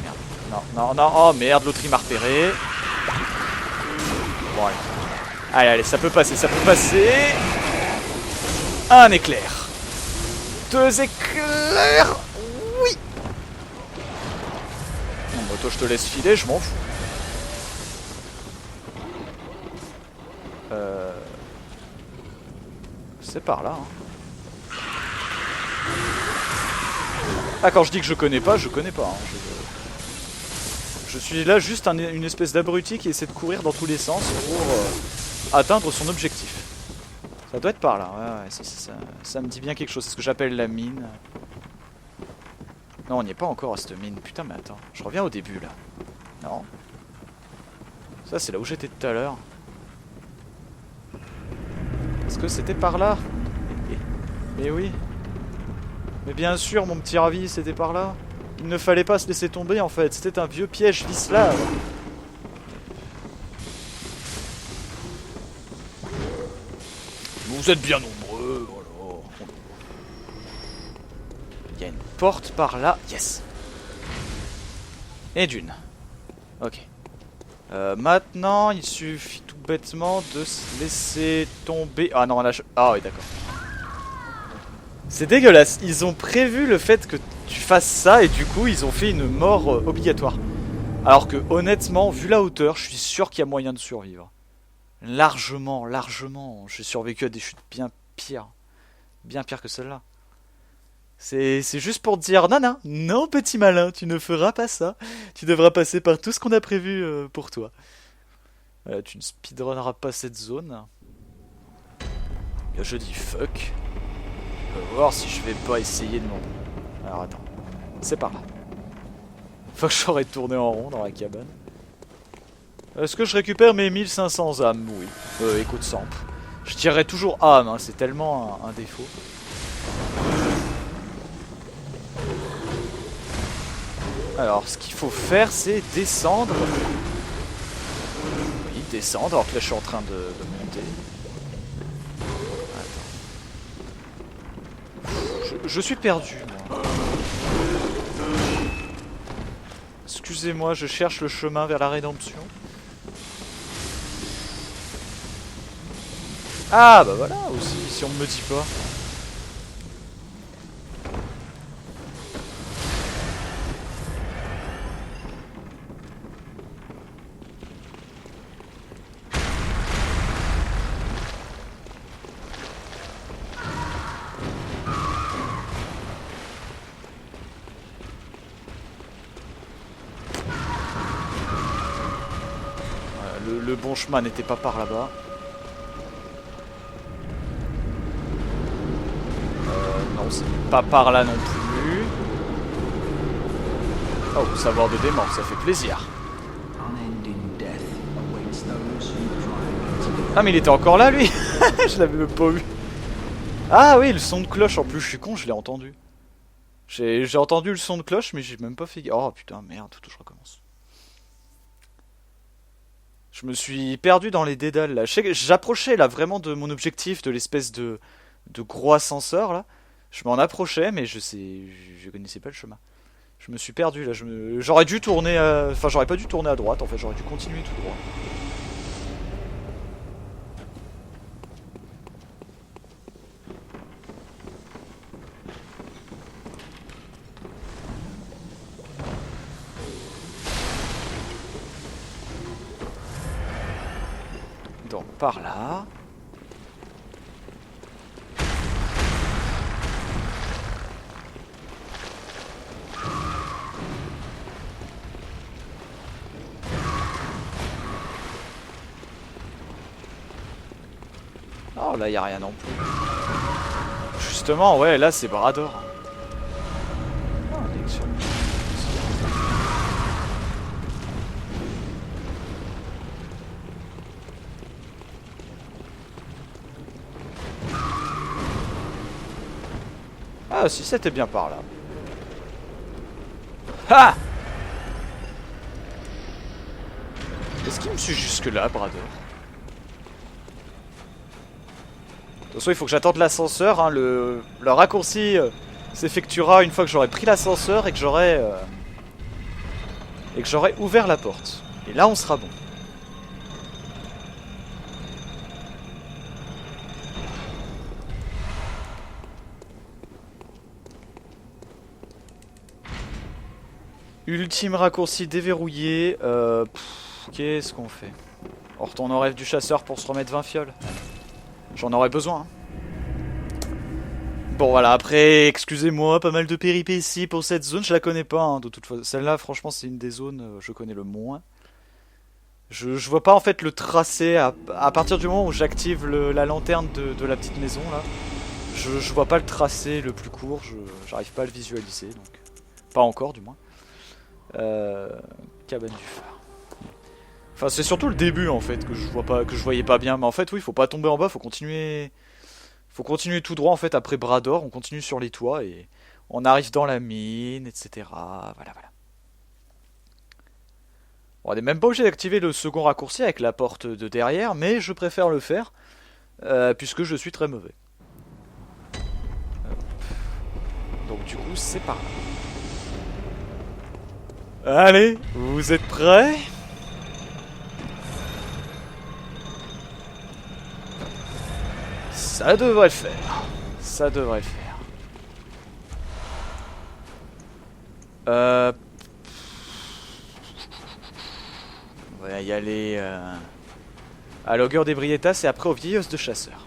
Merde. Non, non, non. Oh merde, l'autre il m'a repéré. Bon, allez. Allez, allez, ça peut passer, ça peut passer. Un éclair. 2 éclairs. Oui. Bon, bah, toi, je te laisse filer, je m'en fous. C'est par là. Hein. Ah, quand je dis que je connais pas, je connais pas. Hein. Je suis là juste une espèce d'abruti qui essaie de courir dans tous les sens pour atteindre son objectif. Ça doit être par là, ouais, ça me dit bien quelque chose, c'est ce que j'appelle la mine. Non, on n'y est pas encore à cette mine, putain mais attends, je reviens au début là. Non. Ça c'est là où j'étais tout à l'heure. Est-ce que c'était par là? Mais oui. Mais bien sûr mon petit ravi, c'était par là. Il ne fallait pas se laisser tomber en fait, c'était un vieux piège vicelard. Vous êtes bien nombreux, voilà. Il y a une porte par là, yes. Et d'une. Ok. Maintenant, il suffit tout bêtement de se laisser tomber. Ah non, là, ah oui, d'accord. C'est dégueulasse. Ils ont prévu le fait que tu fasses ça et du coup, ils ont fait une mort obligatoire. Alors que honnêtement, vu la hauteur, je suis sûr qu'il y a moyen de survivre. Largement, largement. J'ai survécu à des chutes bien pires. Bien pires que celle-là. C'est juste pour te dire, non, non, non, petit malin, tu ne feras pas ça. Tu devras passer par tout ce qu'on a prévu pour toi. Tu ne speedrunneras pas cette zone. Là, je dis fuck. On va voir si je vais pas essayer de monter. Alors attends, c'est par là. Faut que j'aurais tourné en rond dans la cabane. Est-ce que je récupère mes 1500 âmes? Oui. Écoute simple. Je tirerai toujours âme, hein, c'est tellement un défaut. Alors, ce qu'il faut faire, c'est descendre. Oui, descendre, alors que là, je suis en train de monter. Attends. Je suis perdu, moi. Excusez-moi, je cherche le chemin vers la rédemption. Ah bah voilà aussi, si on me dit pas. bon chemin n'était pas par là-bas. Non, c'est pas par là non plus. Oh, savoir de démon, ça fait plaisir. Ah, mais il était encore là, lui. Je l'avais même pas vu. Ah oui, le son de cloche, en plus, je suis con, je l'ai entendu. J'ai entendu le son de cloche, mais j'ai même pas fait... Oh putain, merde, tout, je recommence. Je me suis perdu dans les dédales, là. J'approchais, là, vraiment de mon objectif, de l'espèce de gros ascenseur, là. Je m'en approchais, mais je connaissais pas le chemin. Je me suis perdu, là. J'aurais dû tourner... Enfin, j'aurais pas dû tourner à droite, en fait. J'aurais dû continuer tout droit. Donc, par là... Oh là y a rien non plus. Justement ouais là c'est Brador. Oh, ah si c'était bien par là. Ha! Est-ce qu'il me suit jusque là Brador? De toute façon, il faut que j'attende l'ascenseur. Hein, le raccourci s'effectuera une fois que j'aurai pris l'ascenseur et que j'aurai ouvert la porte. Et là, on sera bon. Ultime raccourci déverrouillé. Qu'est-ce qu'on fait? On retourne au rêve du chasseur pour se remettre 20 fioles. J'en aurais besoin. Bon voilà, après, excusez-moi, pas mal de péripéties pour cette zone, je la connais pas, hein, de toute façon. Celle-là, franchement, c'est une des zones je connais le moins. Je vois pas en fait le tracé, à partir du moment où j'active la lanterne de la petite maison, là, je vois pas le tracé le plus court, j'arrive pas à le visualiser, donc... Pas encore, du moins. Cabane du phare. Enfin, c'est surtout le début en fait que je voyais pas bien. Mais en fait, oui, faut pas tomber en bas, faut continuer tout droit en fait après Brador. On continue sur les toits et on arrive dans la mine, etc. Voilà. Bon, on n'est même pas obligé d'activer le second raccourci avec la porte de derrière, mais je préfère le faire puisque je suis très mauvais. Donc du coup, c'est par là. Allez, vous êtes prêts ? Ça devrait le faire. Ça devrait le faire. On va y aller à l'Augure des Brietas et après au Vieil Os de Chasseur.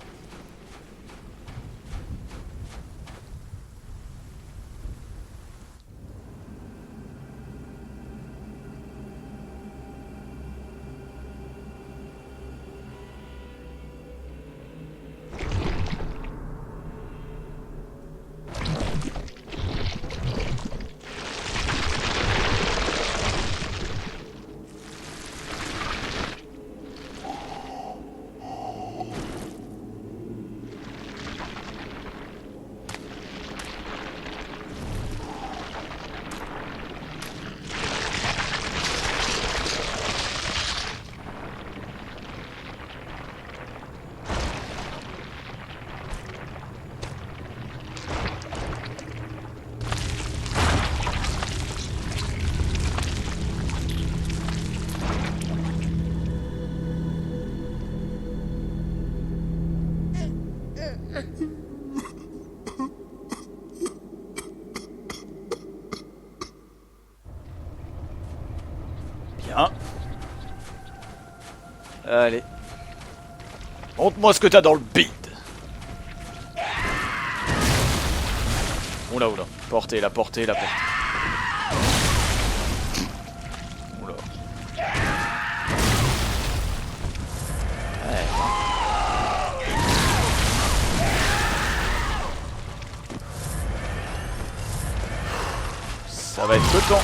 Bien. Allez. Montre-moi ce que t'as dans le bide. Oula. Portez, la portée. Oula. Ça va être coton.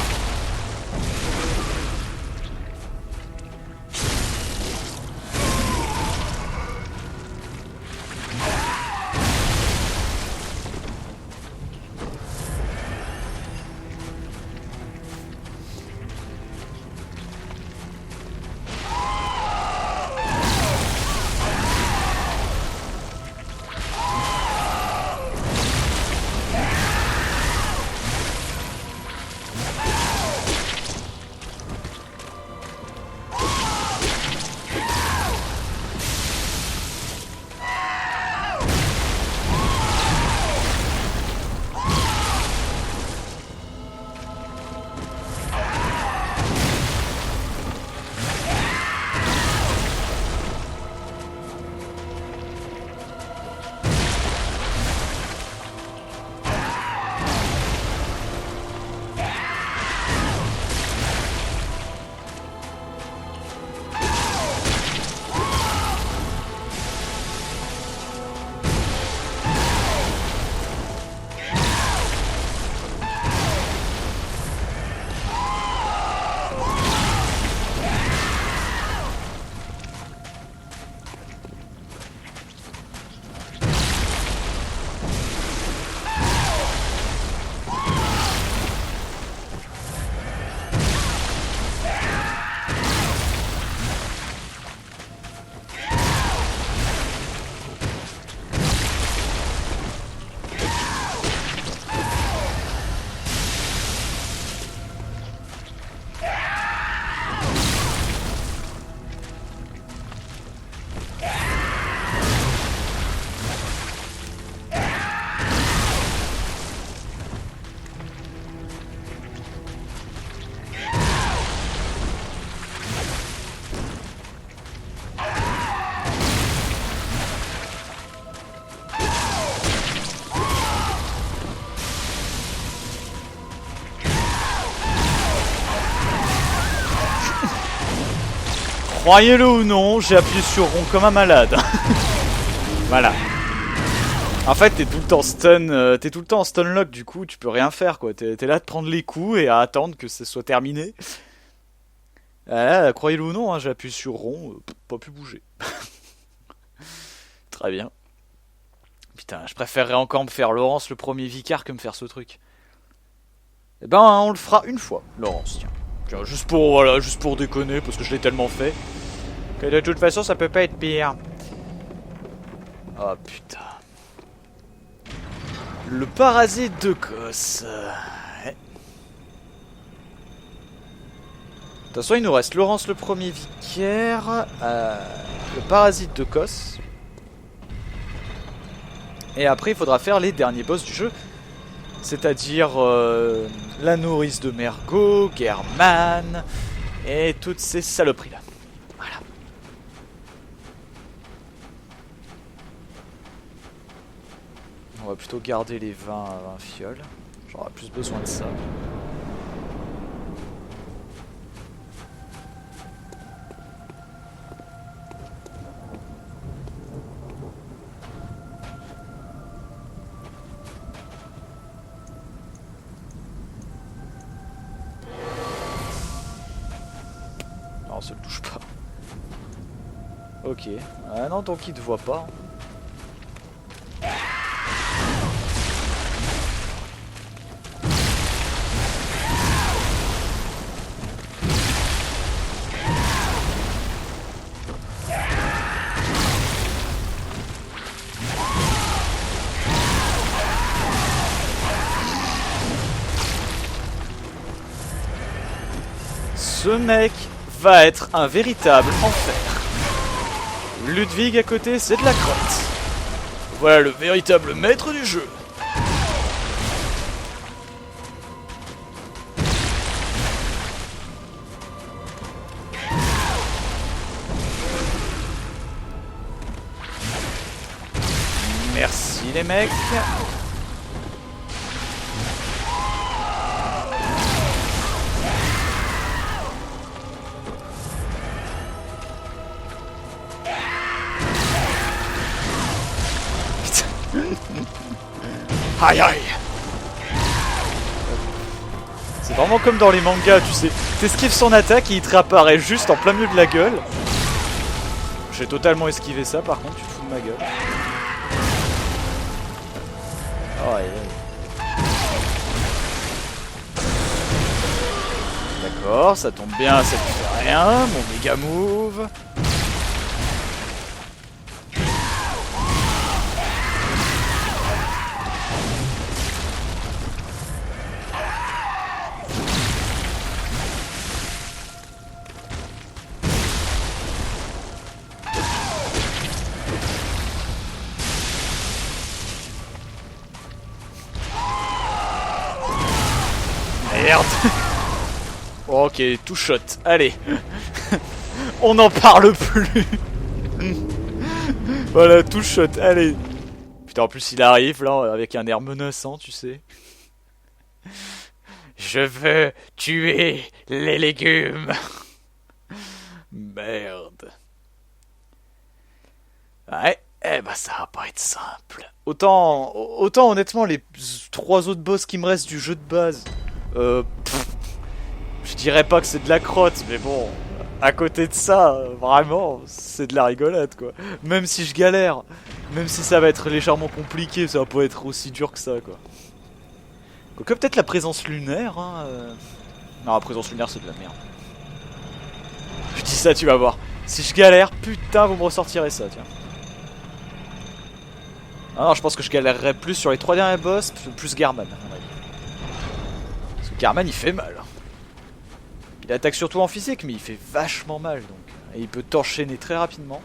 Croyez-le ou non, j'ai appuyé sur rond comme un malade. Voilà. En fait, t'es tout le temps stun, t'es tout le temps en stun lock, du coup, tu peux rien faire, quoi. T'es là de prendre les coups et à attendre que ce soit terminé. Croyez-le ou non, hein, j'ai appuyé sur rond, pas pu bouger. Très bien. Putain, je préférerais encore me faire Laurence le premier Vicar que me faire ce truc. Eh ben, on le fera une fois, Laurence, tiens. Juste pour, voilà, juste pour déconner, parce que je l'ai tellement fait. Que de toute façon, ça peut pas être pire. Oh putain. Le parasite de Kos. Ouais. De toute façon, il nous reste Laurence le premier vicaire, le parasite de Kos. Et après, il faudra faire les derniers boss du jeu. C'est-à-dire la nourrice de Mergo, German, et toutes ces saloperies-là. Voilà. On va plutôt garder les 20 fioles. J'aurai plus besoin de ça. Non, ça le touche pas. Ok. Ah non, donc il te voit pas. Ce mec va être un véritable enfer. Ludwig à côté, c'est de la crotte. Voilà le véritable maître du jeu. Merci les mecs. Aïe aïe. C'est vraiment comme dans les mangas, tu sais. T'esquives son attaque et il te réapparaît juste en plein milieu de la gueule. J'ai totalement esquivé ça, par contre, tu te fous de ma gueule. Oh, aïe, aïe. D'accord, ça tombe bien, ça ne fait rien. Mon méga move. Merde. Ok, tout shot. Allez. On n'en parle plus. Voilà, tout shot. Allez. Putain, en plus il arrive là avec un air menaçant, tu sais. Je veux tuer les légumes. Merde. Ouais. Eh bah ça va pas être simple. Autant honnêtement les 3 autres boss qui me restent du jeu de base. Je dirais pas que c'est de la crotte, mais bon, à côté de ça, vraiment, c'est de la rigolade quoi. Même si je galère, même si ça va être légèrement compliqué, ça va pas être aussi dur que ça quoi. Quoique peut-être la présence lunaire, hein. Non, la présence lunaire c'est de la merde. Je dis ça, tu vas voir. Si je galère, putain, vous me ressortirez ça, tiens. Ah non, je pense que je galérerais plus sur les 3 derniers boss, plus Garman, à mon avis. Parce que Garman il fait mal. Il attaque surtout en physique, mais il fait vachement mal donc. Et il peut t'enchaîner très rapidement.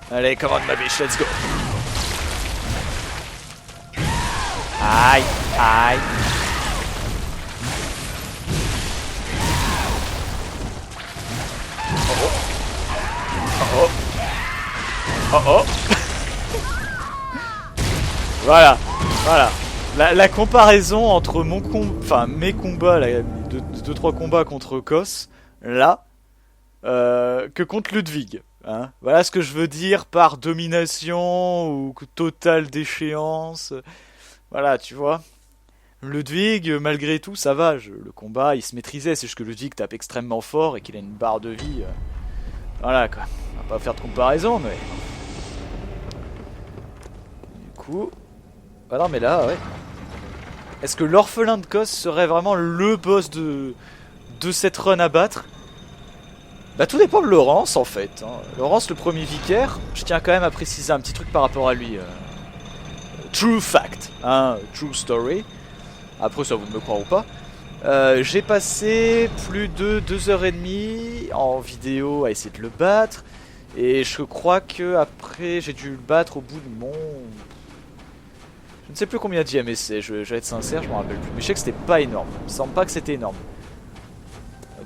Allez, come on ma biche, let's go. Aïe, aïe. Oh oh. Oh oh. Oh oh. Voilà, voilà. La comparaison entre mes combats, là, 2-3 combats contre Kos, là, que contre Ludwig. Hein. Voilà ce que je veux dire par domination ou totale déchéance. Voilà, tu vois. Ludwig, malgré tout, ça va. Le combat, il se maîtrisait. C'est juste que Ludwig tape extrêmement fort et qu'il a une barre de vie. Voilà, quoi. On va pas faire de comparaison, mais... Du coup... Ah non, mais là, ouais. Est-ce que l'orphelin de Kos serait vraiment le boss de cette run à battre? Bah tout dépend de Laurence en fait. Hein. Laurence, le premier vicaire, je tiens quand même à préciser un petit truc par rapport à lui. True fact, hein, true story. Après ça vous me croire ou pas. J'ai passé plus de 2h30 en vidéo à essayer de le battre. Et je crois que après j'ai dû le battre au bout de mon... Je ne sais plus combien d'IMSC, je vais être sincère, je m'en rappelle plus. Mais je sais que c'était pas énorme, il me semble pas que c'était énorme.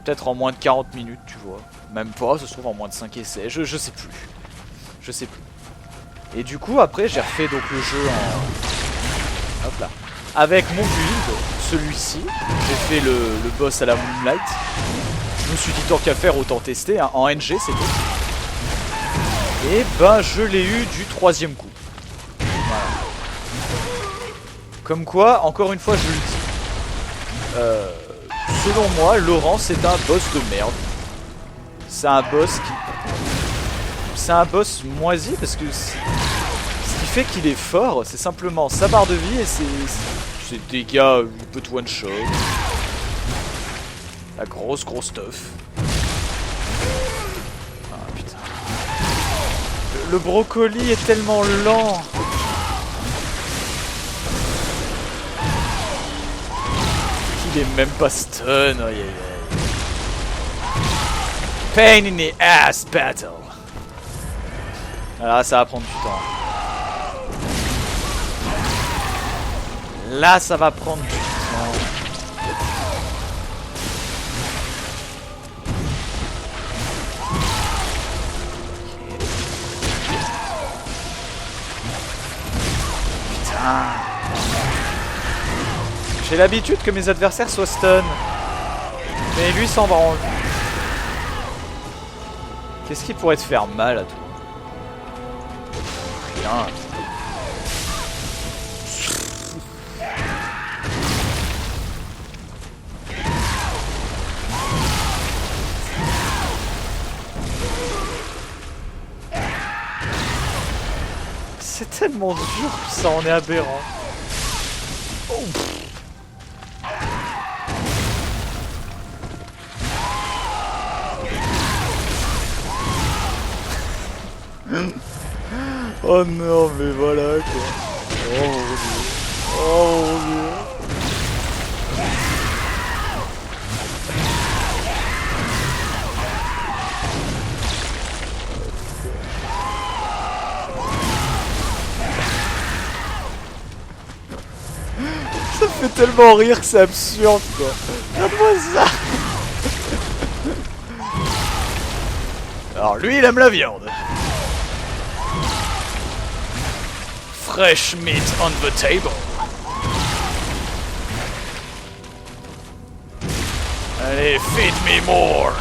Peut-être en moins de 40 minutes, tu vois. Même pas, ça se trouve en moins de 5 essais, je sais plus. Je sais plus. Et du coup, après, j'ai refait donc le jeu en... Hop là. Avec mon build, celui-ci. J'ai fait le boss à la Moonlight. Je me suis dit, tant qu'à faire, autant tester. Hein. En NG, c'était. Et ben, je l'ai eu du 3e coup. Voilà. Comme quoi, encore une fois, je le dis. Selon moi, Laurent, c'est un boss de merde. C'est un boss qui... C'est un boss moisi parce que... Ce qui fait qu'il est fort, c'est simplement sa barre de vie et ses dégâts, il peut te one shot. La grosse stuff. Ah putain. Le brocoli est tellement lent. Il est même pas stun. Aïe aïe aïe. Pain in the ass battle. Alors là, ça va prendre du temps. Là, ça va prendre du temps. Putain. J'ai l'habitude que mes adversaires soient stun. Mais lui s'en branle. Qu'est-ce qui pourrait te faire mal à toi? bien. C'est tellement dur, ça en est aberrant. Oh. Oh non, mais voilà quoi. Oh mon dieu. Oh mon dieu. Ça me fait tellement rire que c'est absurde quoi. Regarde-moi ça. Alors lui il aime la viande. Fresh meat on the table. Allez, feed me more.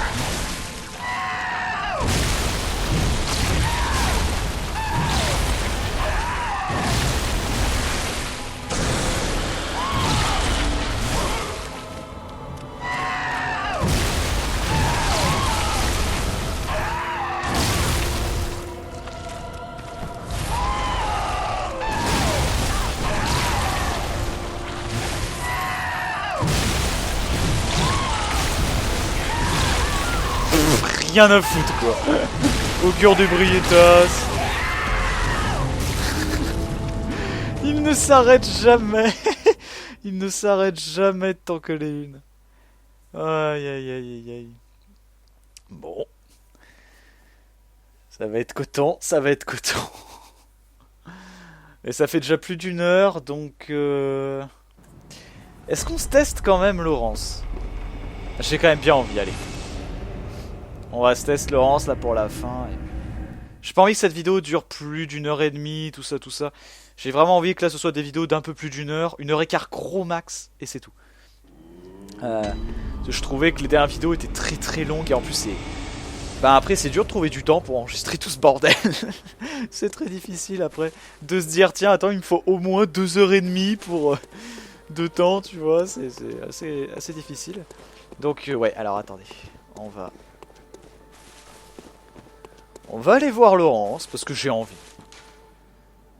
Rien à foutre quoi. Augure du Brietas. Il ne s'arrête jamais. Il ne s'arrête jamais tant que les unes. Aïe aïe aïe aïe aïe. Bon. Ça va être coton, ça va être coton. Et ça fait déjà plus d'une heure, donc... Est-ce qu'on se teste quand même, Laurence? J'ai quand même bien envie, allez. On va se tester Laurence là pour la fin. J'ai pas envie que cette vidéo dure plus d'une heure et demie, tout ça, tout ça. J'ai vraiment envie que là ce soit des vidéos d'un peu plus d'une heure 1h15 gros max, et c'est tout. Je trouvais que les dernières vidéos étaient très très longues, et en plus c'est... Ben après c'est dur de trouver du temps pour enregistrer tout ce bordel. C'est très difficile après de se dire tiens attends il me faut au moins 2h30 pour... de temps tu vois, c'est assez difficile. Donc ouais alors attendez, on va aller voir Laurence, parce que j'ai envie.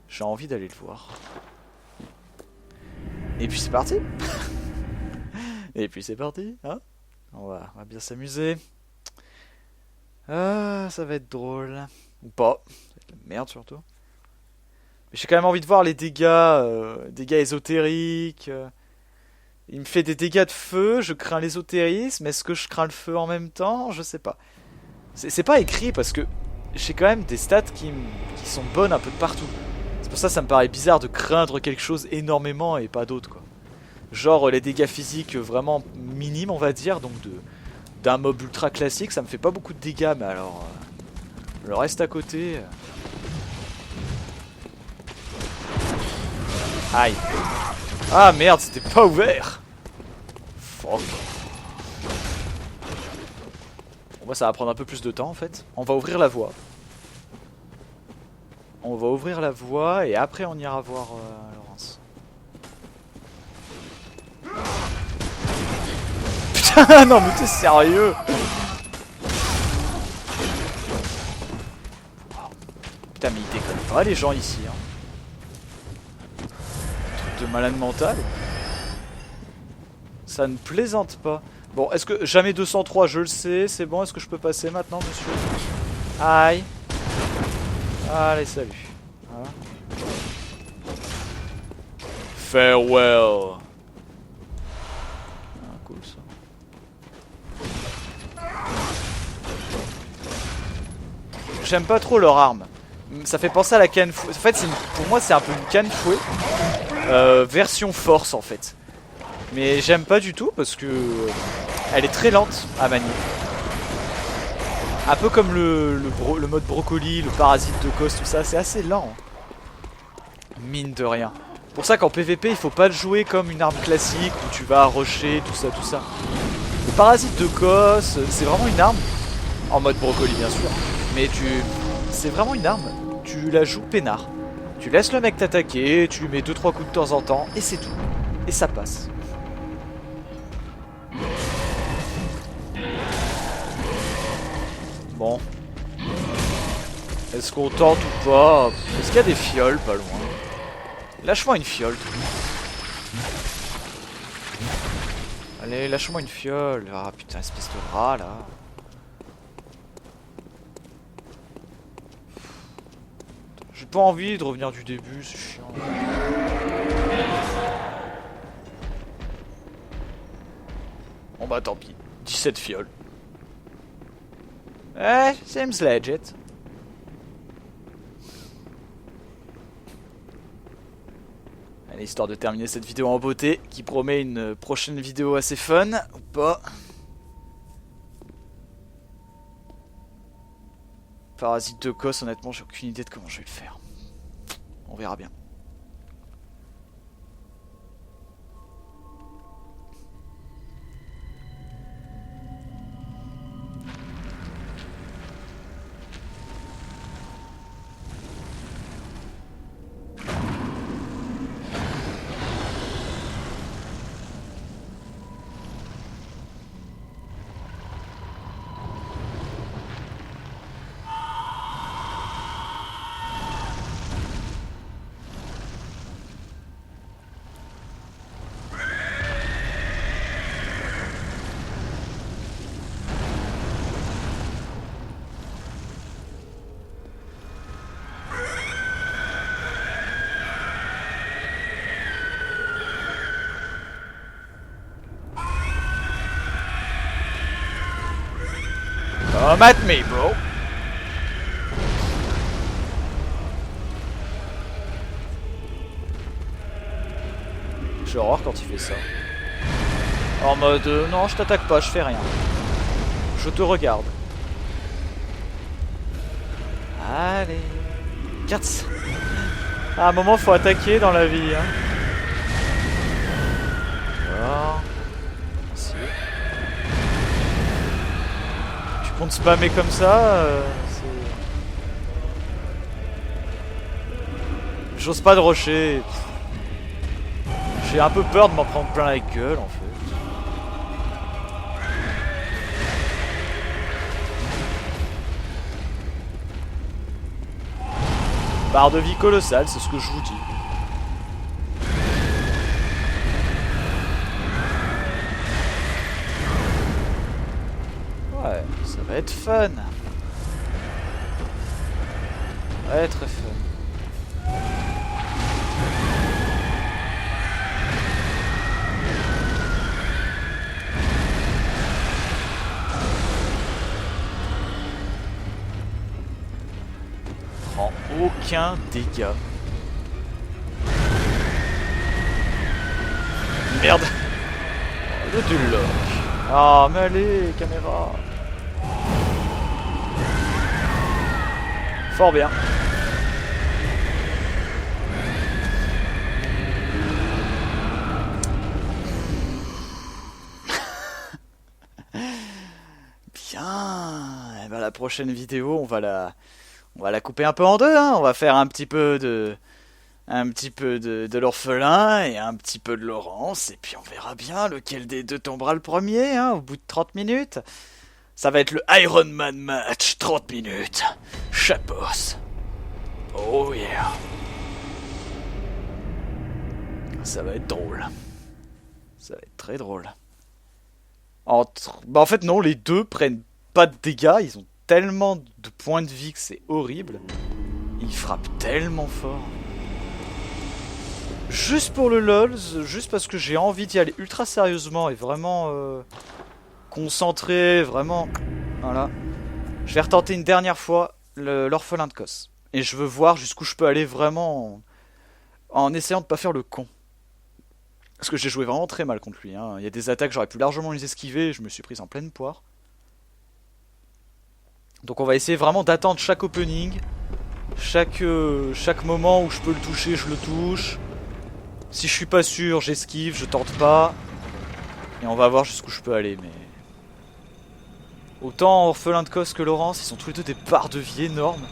J'ai envie d'aller le voir. Et puis c'est parti. Et puis c'est parti, hein. On va bien s'amuser. Ah, ça va être drôle. Ou pas. Ça va être la merde surtout. Mais j'ai quand même envie de voir les dégâts ésotériques. Il me fait des dégâts de feu, je crains l'ésotérisme. Est-ce que je crains le feu en même temps? Je sais pas. C'est pas écrit parce que j'ai quand même des stats qui sont bonnes un peu de partout. C'est pour ça que ça me paraît bizarre de craindre quelque chose énormément et pas d'autres quoi. Genre les dégâts physiques vraiment minimes on va dire, donc d'un mob ultra classique ça me fait pas beaucoup de dégâts, mais alors le reste à côté... Aïe. Ah merde, c'était pas ouvert. Fuck. Bon bah ça va prendre un peu plus de temps en fait. On va ouvrir la voie. On va ouvrir la voie et après on ira voir Laurence. Putain non mais t'es sérieux? Putain mais ils déconnent pas les gens ici hein. Truc de malade mental. Ça ne plaisante pas. Bon, est-ce que... Jamais 203, je le sais, c'est bon, est-ce que je peux passer maintenant, monsieur? Aïe. Allez, salut. Voilà. Farewell. Ah, cool, ça. J'aime pas trop leur arme. Ça fait penser à la canne fouet. En fait, pour moi, c'est un peu une canne fouet. Version force, en fait. Mais j'aime pas du tout parce que elle est très lente à manier. Un peu comme le mode brocoli, le parasite de Kos, tout ça, c'est assez lent. Mine de rien. Pour ça qu'en PVP, il faut pas le jouer comme une arme classique où tu vas rusher, tout ça, tout ça. Le parasite de Kos, c'est vraiment une arme, en mode brocoli bien sûr, mais c'est vraiment une arme, tu la joues peinard. Tu laisses le mec t'attaquer, tu lui mets 2-3 coups de temps en temps, et c'est tout. Et ça passe. Bon. Est-ce qu'on tente ou pas? Est-ce qu'il y a des fioles pas loin? Lâche-moi une fiole. Allez, lâche-moi une fiole. Ah putain, espèce de rat là. J'ai pas envie de revenir du début, c'est chiant. Bon bah tant pis. 17 fioles. Eh, seems legit. Allez, histoire de terminer cette vidéo en beauté, qui promet une prochaine vidéo assez fun, ou pas. Parasite de Kos, honnêtement, j'ai aucune idée de comment je vais le faire. On verra bien. Come at me, bro. J'ai horreur quand il fait ça. En mode, non, je t'attaque pas, je fais rien. Je te regarde. Allez. Regarde ça. À un moment, faut attaquer dans la vie, hein. Alors. Si. Tu comptes spammer comme ça, j'ose pas de rusher. J'ai un peu peur de m'en prendre plein la gueule en fait. Barre de vie colossale, c'est ce que je vous dis. Ouais, ça va être fun. Ouais, très fun. Prends aucun dégât. Merde. Le duloc. Ah, mais allez, caméra. Fort bien. Bien. Et ben la prochaine vidéo, on va la couper un peu en deux. Hein. On va faire un petit peu de l'orphelin et un petit peu de Laurence. Et puis on verra bien lequel des deux tombera le premier, hein, au bout de 30 minutes. Ça va être le Iron Man match, 30 minutes. Chaque boss. Oh yeah. Ça va être drôle. Ça va être très drôle. Bah en fait non, les deux prennent pas de dégâts. Ils ont tellement de points de vie que c'est horrible. Ils frappent tellement fort. Juste pour le LOLs, juste parce que j'ai envie d'y aller ultra sérieusement et vraiment concentré, vraiment. Voilà. Je vais retenter une dernière fois l'orphelin de Kos. Et je veux voir jusqu'où je peux aller vraiment en essayant de pas faire le con. Parce que j'ai joué vraiment très mal contre lui. Hein. Il y a des attaques, j'aurais pu largement les esquiver et je me suis prise en pleine poire. Donc on va essayer vraiment d'attendre chaque opening. Chaque moment où je peux le toucher, je le touche. Si je suis pas sûr, j'esquive, je tente pas. Et on va voir jusqu'où je peux aller, mais... Autant Orphelin de Kos que Laurence, ils sont tous les deux des barres de vie énormes.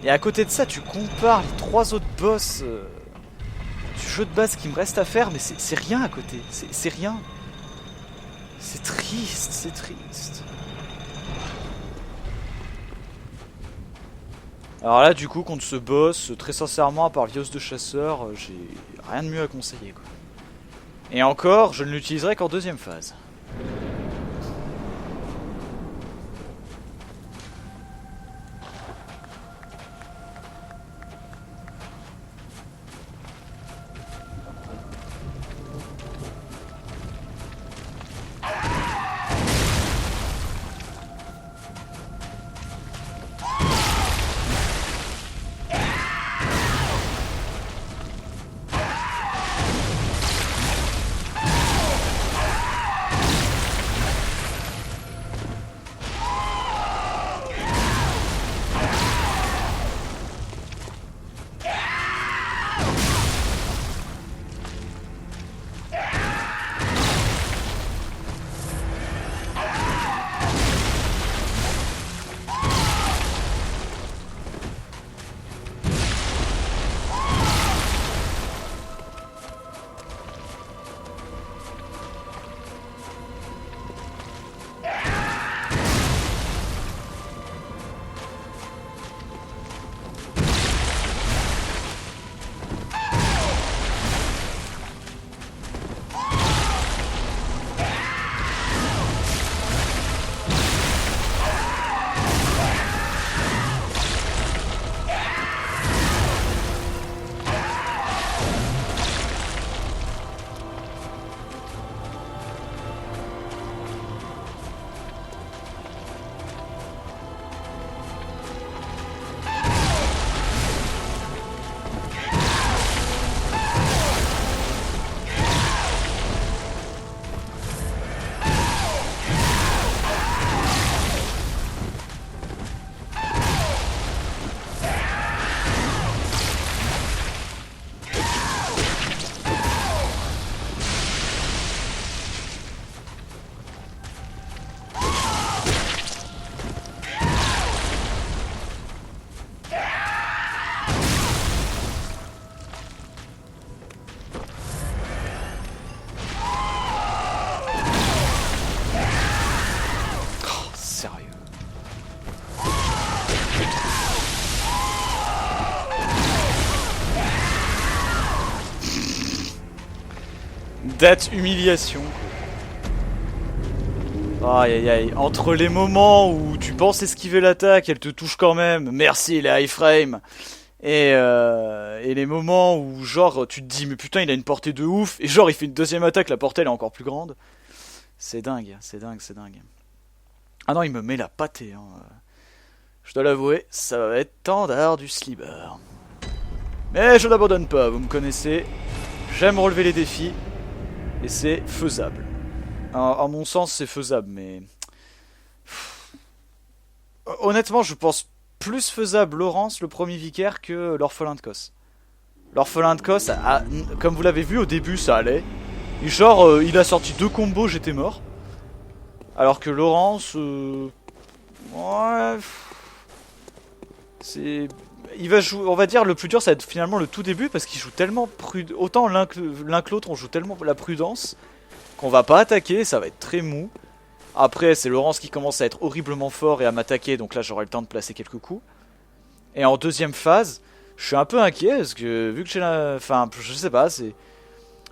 Et à côté de ça, tu compares les 3 autres boss du jeu de base qui me reste à faire, mais c'est rien à côté. C'est rien. C'est triste, c'est triste. Alors là, du coup, contre ce boss, très sincèrement, à part Vios de chasseur, j'ai rien de mieux à conseiller, quoi. Et encore, je ne l'utiliserai qu'en deuxième phase. Sérieux. Date humiliation. Aïe aïe aïe. Entre les moments où tu penses esquiver l'attaque, elle te touche quand même. Merci les high frame. Et les moments où genre tu te dis mais putain il a une portée de ouf. Et genre il fait une deuxième attaque, la portée elle est encore plus grande. C'est dingue, c'est dingue, c'est dingue. Ah non il me met la pâtée. Hein. Je dois l'avouer, ça va être tendard du sliber. Mais je n'abandonne pas, vous me connaissez. J'aime relever les défis. Et c'est faisable. À mon sens, c'est faisable, mais... Honnêtement, je pense plus faisable Laurence, le premier vicaire, que l'orphelin de Kos. L'orphelin de Kos, comme vous l'avez vu, au début, ça allait. Et genre, il a sorti 2 combos, j'étais mort. Alors que Laurence... Ouais... C'est... Il va jouer, on va dire, le plus dur, ça va être finalement le tout début, parce qu'il joue tellement autant l'un que l'autre, on joue tellement la prudence, qu'on va pas attaquer, ça va être très mou. Après, c'est Laurence qui commence à être horriblement fort et à m'attaquer, donc là j'aurai le temps de placer quelques coups. Et en deuxième phase, je suis un peu inquiet, parce que vu que j'ai la... Enfin, je sais pas, c'est...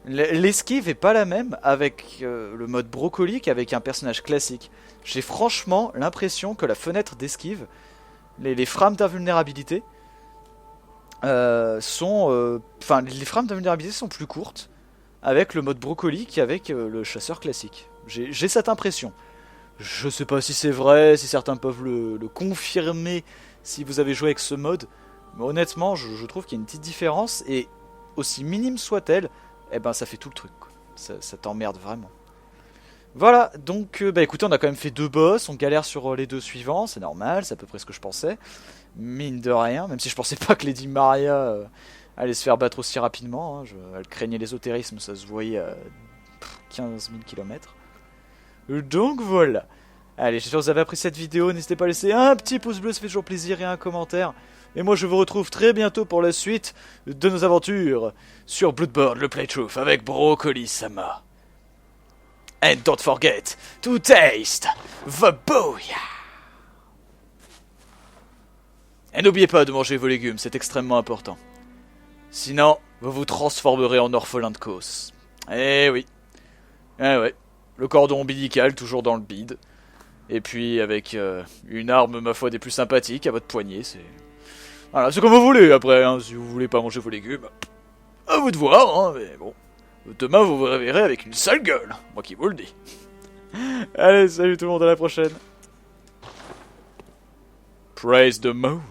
L'esquive est pas la même avec le mode brocoli qu'avec un personnage classique. J'ai franchement l'impression que la fenêtre d'esquive, les frames d'invulnérabilité, enfin, les frames d'invulnérabilité sont plus courtes avec le mode brocoli qu'avec le chasseur classique. J'ai cette impression. Je sais pas si c'est vrai, si certains peuvent le confirmer si vous avez joué avec ce mode, mais honnêtement, je trouve qu'il y a une petite différence, et aussi minime soit-elle, eh ben ça fait tout le truc, quoi. Ça t'emmerde vraiment. Voilà, donc bah écoutez, on a quand même fait 2 boss, on galère sur les 2 suivants, c'est normal, c'est à peu près ce que je pensais. Mine de rien, même si je pensais pas que Lady Maria allait se faire battre aussi rapidement, hein, elle craignait l'ésotérisme, ça se voyait à 15 000 km. Donc voilà. Allez, j'espère que vous avez apprécié cette vidéo. N'hésitez pas à laisser un petit pouce bleu, ça fait toujours plaisir, et un commentaire. Et moi, je vous retrouve très bientôt pour la suite de nos aventures sur Bloodborne, le playthrough, avec Broccoli Sama. And don't forget to taste the booyah! Et n'oubliez pas de manger vos légumes, c'est extrêmement important. Sinon, vous vous transformerez en orphelin de cause. Eh oui. Eh ouais. Le cordon ombilical toujours dans le bide. Et puis avec une arme, ma foi, des plus sympathiques à votre poignet. Voilà, c'est comme vous voulez après. Hein, si vous voulez pas manger vos légumes, à vous de voir. Hein, mais bon. Demain, vous vous réveillerez avec une sale gueule. Moi qui vous le dis. Allez, salut tout le monde, à la prochaine. Praise the moon.